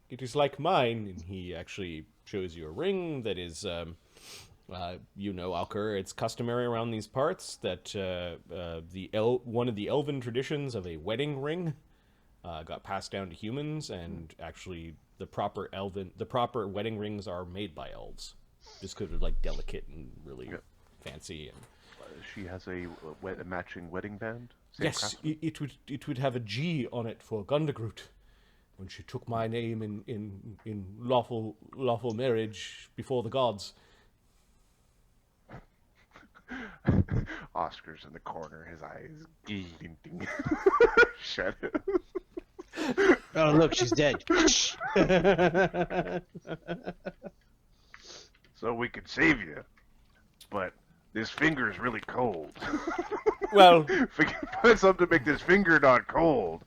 It is like mine. And he actually shows you a ring that is, Alkur, it's customary around these parts that one of the elven traditions of a wedding ring got passed down to humans, and actually the proper wedding rings are made by elves. Just because they're like delicate and really fancy. And she has a matching wedding band. Same yes, craftsman? it would have a G on it for Gundagrut. When she took my name in lawful marriage before the gods. Oscar's in the corner, his eyes glinting. Shut up. Oh, look, she's dead. So we could save you, but this finger is really cold. Well, If we can find something to make this finger not cold.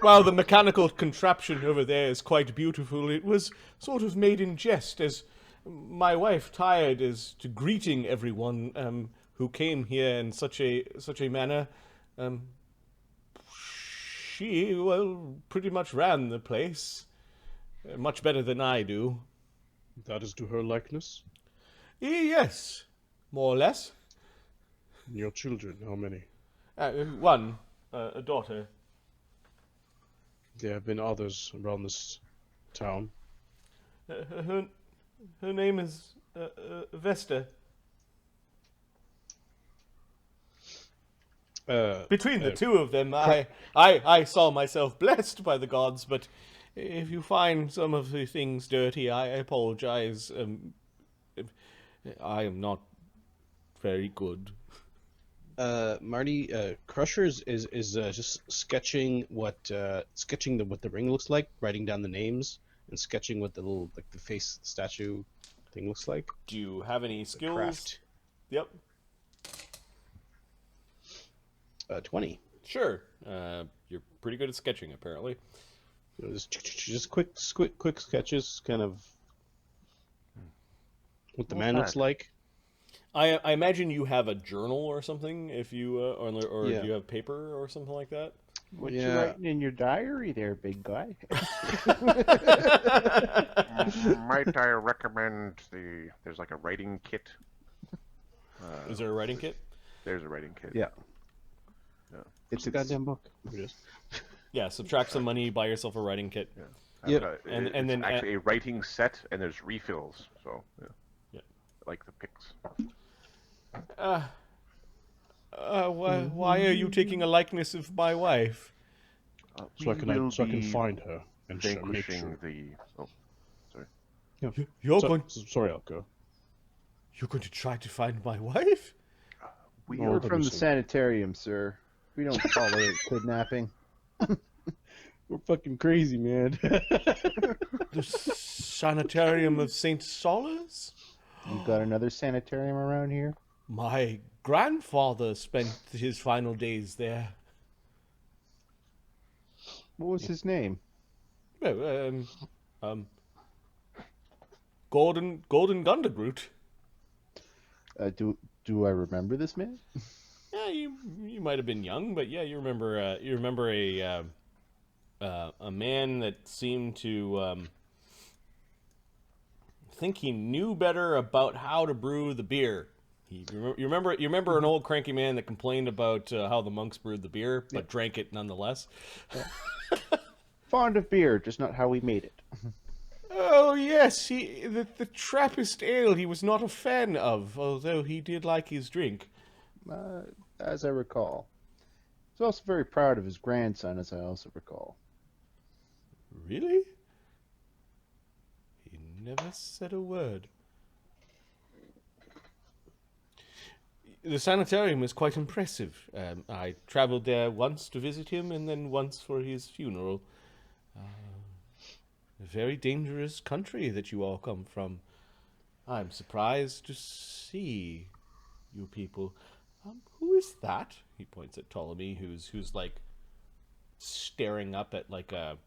while the mechanical contraption over there is quite beautiful, it was sort of made in jest, as my wife, tired as to greeting everyone who came here in such a manner, she, pretty much ran the place. Much better than I do. That is to her likeness? Yes, more or less. Your children, how many? One, a daughter. There have been others around this town. Her name is Vesta. Between the two of them, I saw myself blessed by the gods, but if you find some of the things dirty, I apologize. I am not very good. Marty, Crushers is just sketching what the ring looks like, writing down the names, and sketching what the little the face statue thing looks like. Do you have any skills? Craft. Yep. 20. Sure. You're pretty good at sketching, apparently. Just quick sketches, kind of what the man looks like. I imagine you have a journal or something, if you or Yeah. do you have paper or something like that? What you Yeah. writing in your diary there, big guy? Might I recommend there's like a writing kit. Is there a writing kit? There's a writing kit. Yeah. Yeah. It's a goddamn book. It is. Yeah, subtract some money, buy yourself a writing kit. Yep. And It's then actually a writing set, and there's refills. So Yeah. like the picks. Why are you taking a likeness of my wife? So I can find her and make vanquishing sure. the. Oh, You're So- going sorry, Alkur. you're going to try to find my wife? we We're are from the sanitarium, sir. We don't tolerate kidnapping. We're fucking crazy, man. The sanitarium of St. Solace? You got another sanitarium around here? My grandfather spent his final days there. What was his name? Well, Golden Gundagrut. Do I remember this man? Yeah, you might have been young, but yeah, you remember a man that seemed to think he knew better about how to brew the beer. You remember an old cranky man that complained about how the monks brewed the beer, but drank it nonetheless. Fond of beer, just not how we made it. Oh yes, the Trappist ale he was not a fan of, although he did like his drink. As I recall. He's also very proud of his grandson, as I also recall. Really? He never said a word. The sanitarium is quite impressive. I traveled there once to visit him, and then once for his funeral. A very dangerous country that you all come from. I'm surprised to see you people. Who is that? He points at Ptolemy, who's like staring up at like a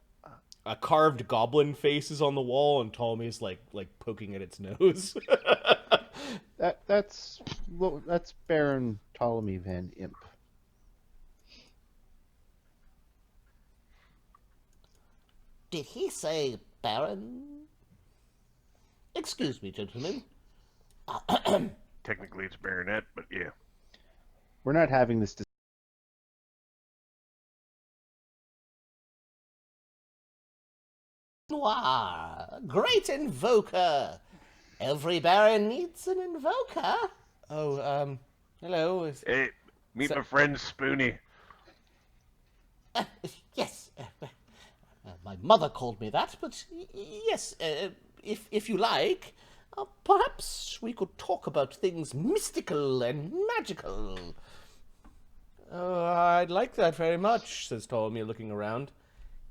carved goblin face is on the wall, and Ptolemy's like poking at its nose. That's Baron Ptolemy Van Imp. Did he say Baron? Excuse me, gentlemen. Technically, it's baronet, but yeah. We're not having this. Noir, great invoker. Every baron needs an invoker. Oh, hello. Hey, meet So- my friend Spoonie. Yes. My mother called me that, but yes, if you like, perhaps we could talk about things mystical and magical. Oh, I'd like that very much, says Ptolemy, looking around.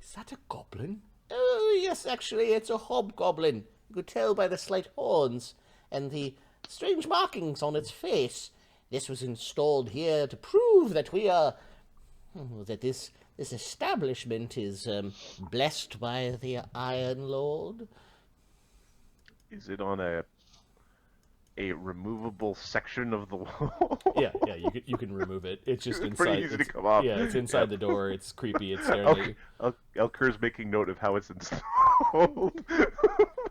Is that a goblin? Oh, yes, actually, it's a hobgoblin. You could tell by the slight horns and the strange markings on its face. This was installed here to prove that we are... that this establishment is blessed by the Iron Lord. Is it on a removable section of the wall? Yeah, you can remove it. It's just It's inside. pretty easy to come off. Yeah, it's inside the door. It's creepy. It's staring at you. Alkur's making note of how it's installed.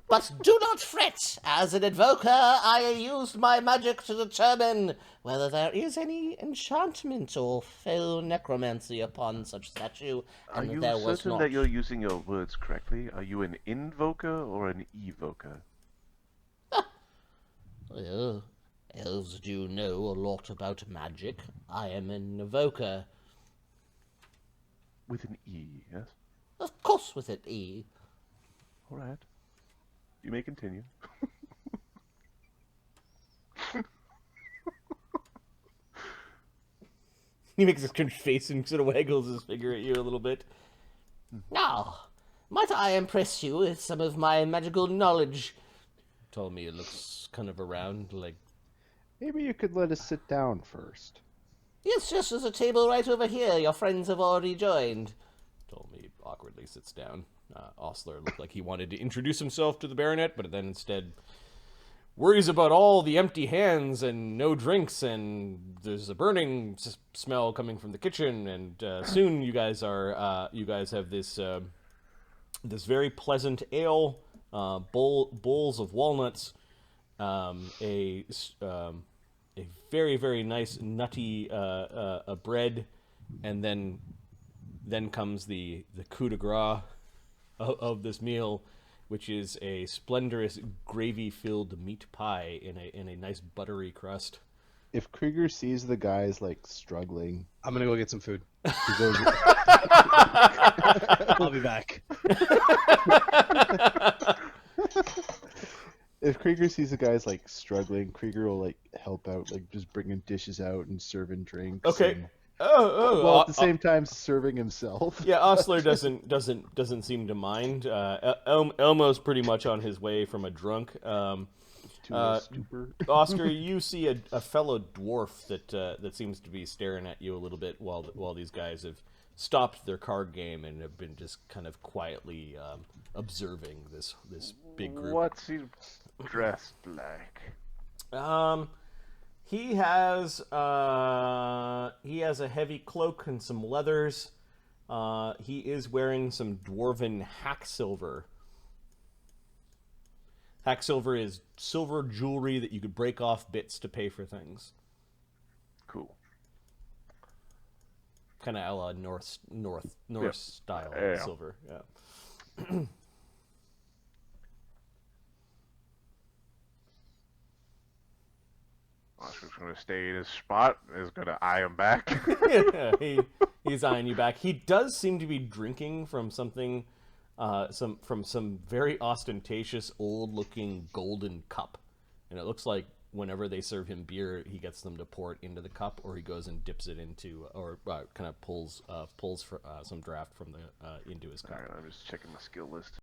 But do not fret! As an invoker, I used my magic to determine whether there is any enchantment or fell necromancy upon such statue, Are and you there was certain not. that you're using your words correctly? Are you an invoker or an evoker? Well, elves do know a lot about magic. I am an evoker. With an E, yes? Of course with an E. Alright. You may continue. He makes a cringe face and sort of waggles his finger at you a little bit. Now, might I impress you with some of my magical knowledge? Ptolemy looks kind of around, like, Maybe you could let us sit down first. Yes, just as a table right over here. Your friends have already joined. Ptolemy awkwardly sits down. Ostler looked like he wanted to introduce himself to the baronet, but then instead worries about all the empty hands and no drinks, and there's a burning smell coming from the kitchen, and soon you guys have this this very pleasant ale, bowls of walnuts, a very, very nice nutty bread, and then comes the coup de grace of this meal, which is a splendorous gravy-filled meat pie in a nice buttery crust. If Kreiger sees the guys like struggling, I'm gonna go get some food. he goes, I'll be back. if Kreiger sees the guys like struggling, Kreiger will like help out, like just bringing dishes out and serving drinks. Okay. and- Oh. well, at the same time, serving himself. Yeah, Ostler doesn't seem to mind. Elmo's pretty much on his way from a drunk. To a stupor. Oscar, you see a fellow dwarf that seems to be staring at you a little bit while these guys have stopped their card game and have been just kind of quietly observing this big group. What's he dressed like? He has a heavy cloak and some leathers. He is wearing some dwarven hack silver. Hack silver is silver jewelry that you could break off bits to pay for things. Cool. Kind of a la Norse style Yeah. silver. Yeah. Oscar's gonna stay in his spot. Is gonna eye him back. Yeah, he's eyeing you back. He does seem to be drinking from something, some very ostentatious, old-looking golden cup, and it looks like whenever they serve him beer, he gets them to pour it into the cup, or he goes and dips it into, or kind of pulls some draft from the into his cup. Alright, I'm just checking my skill list.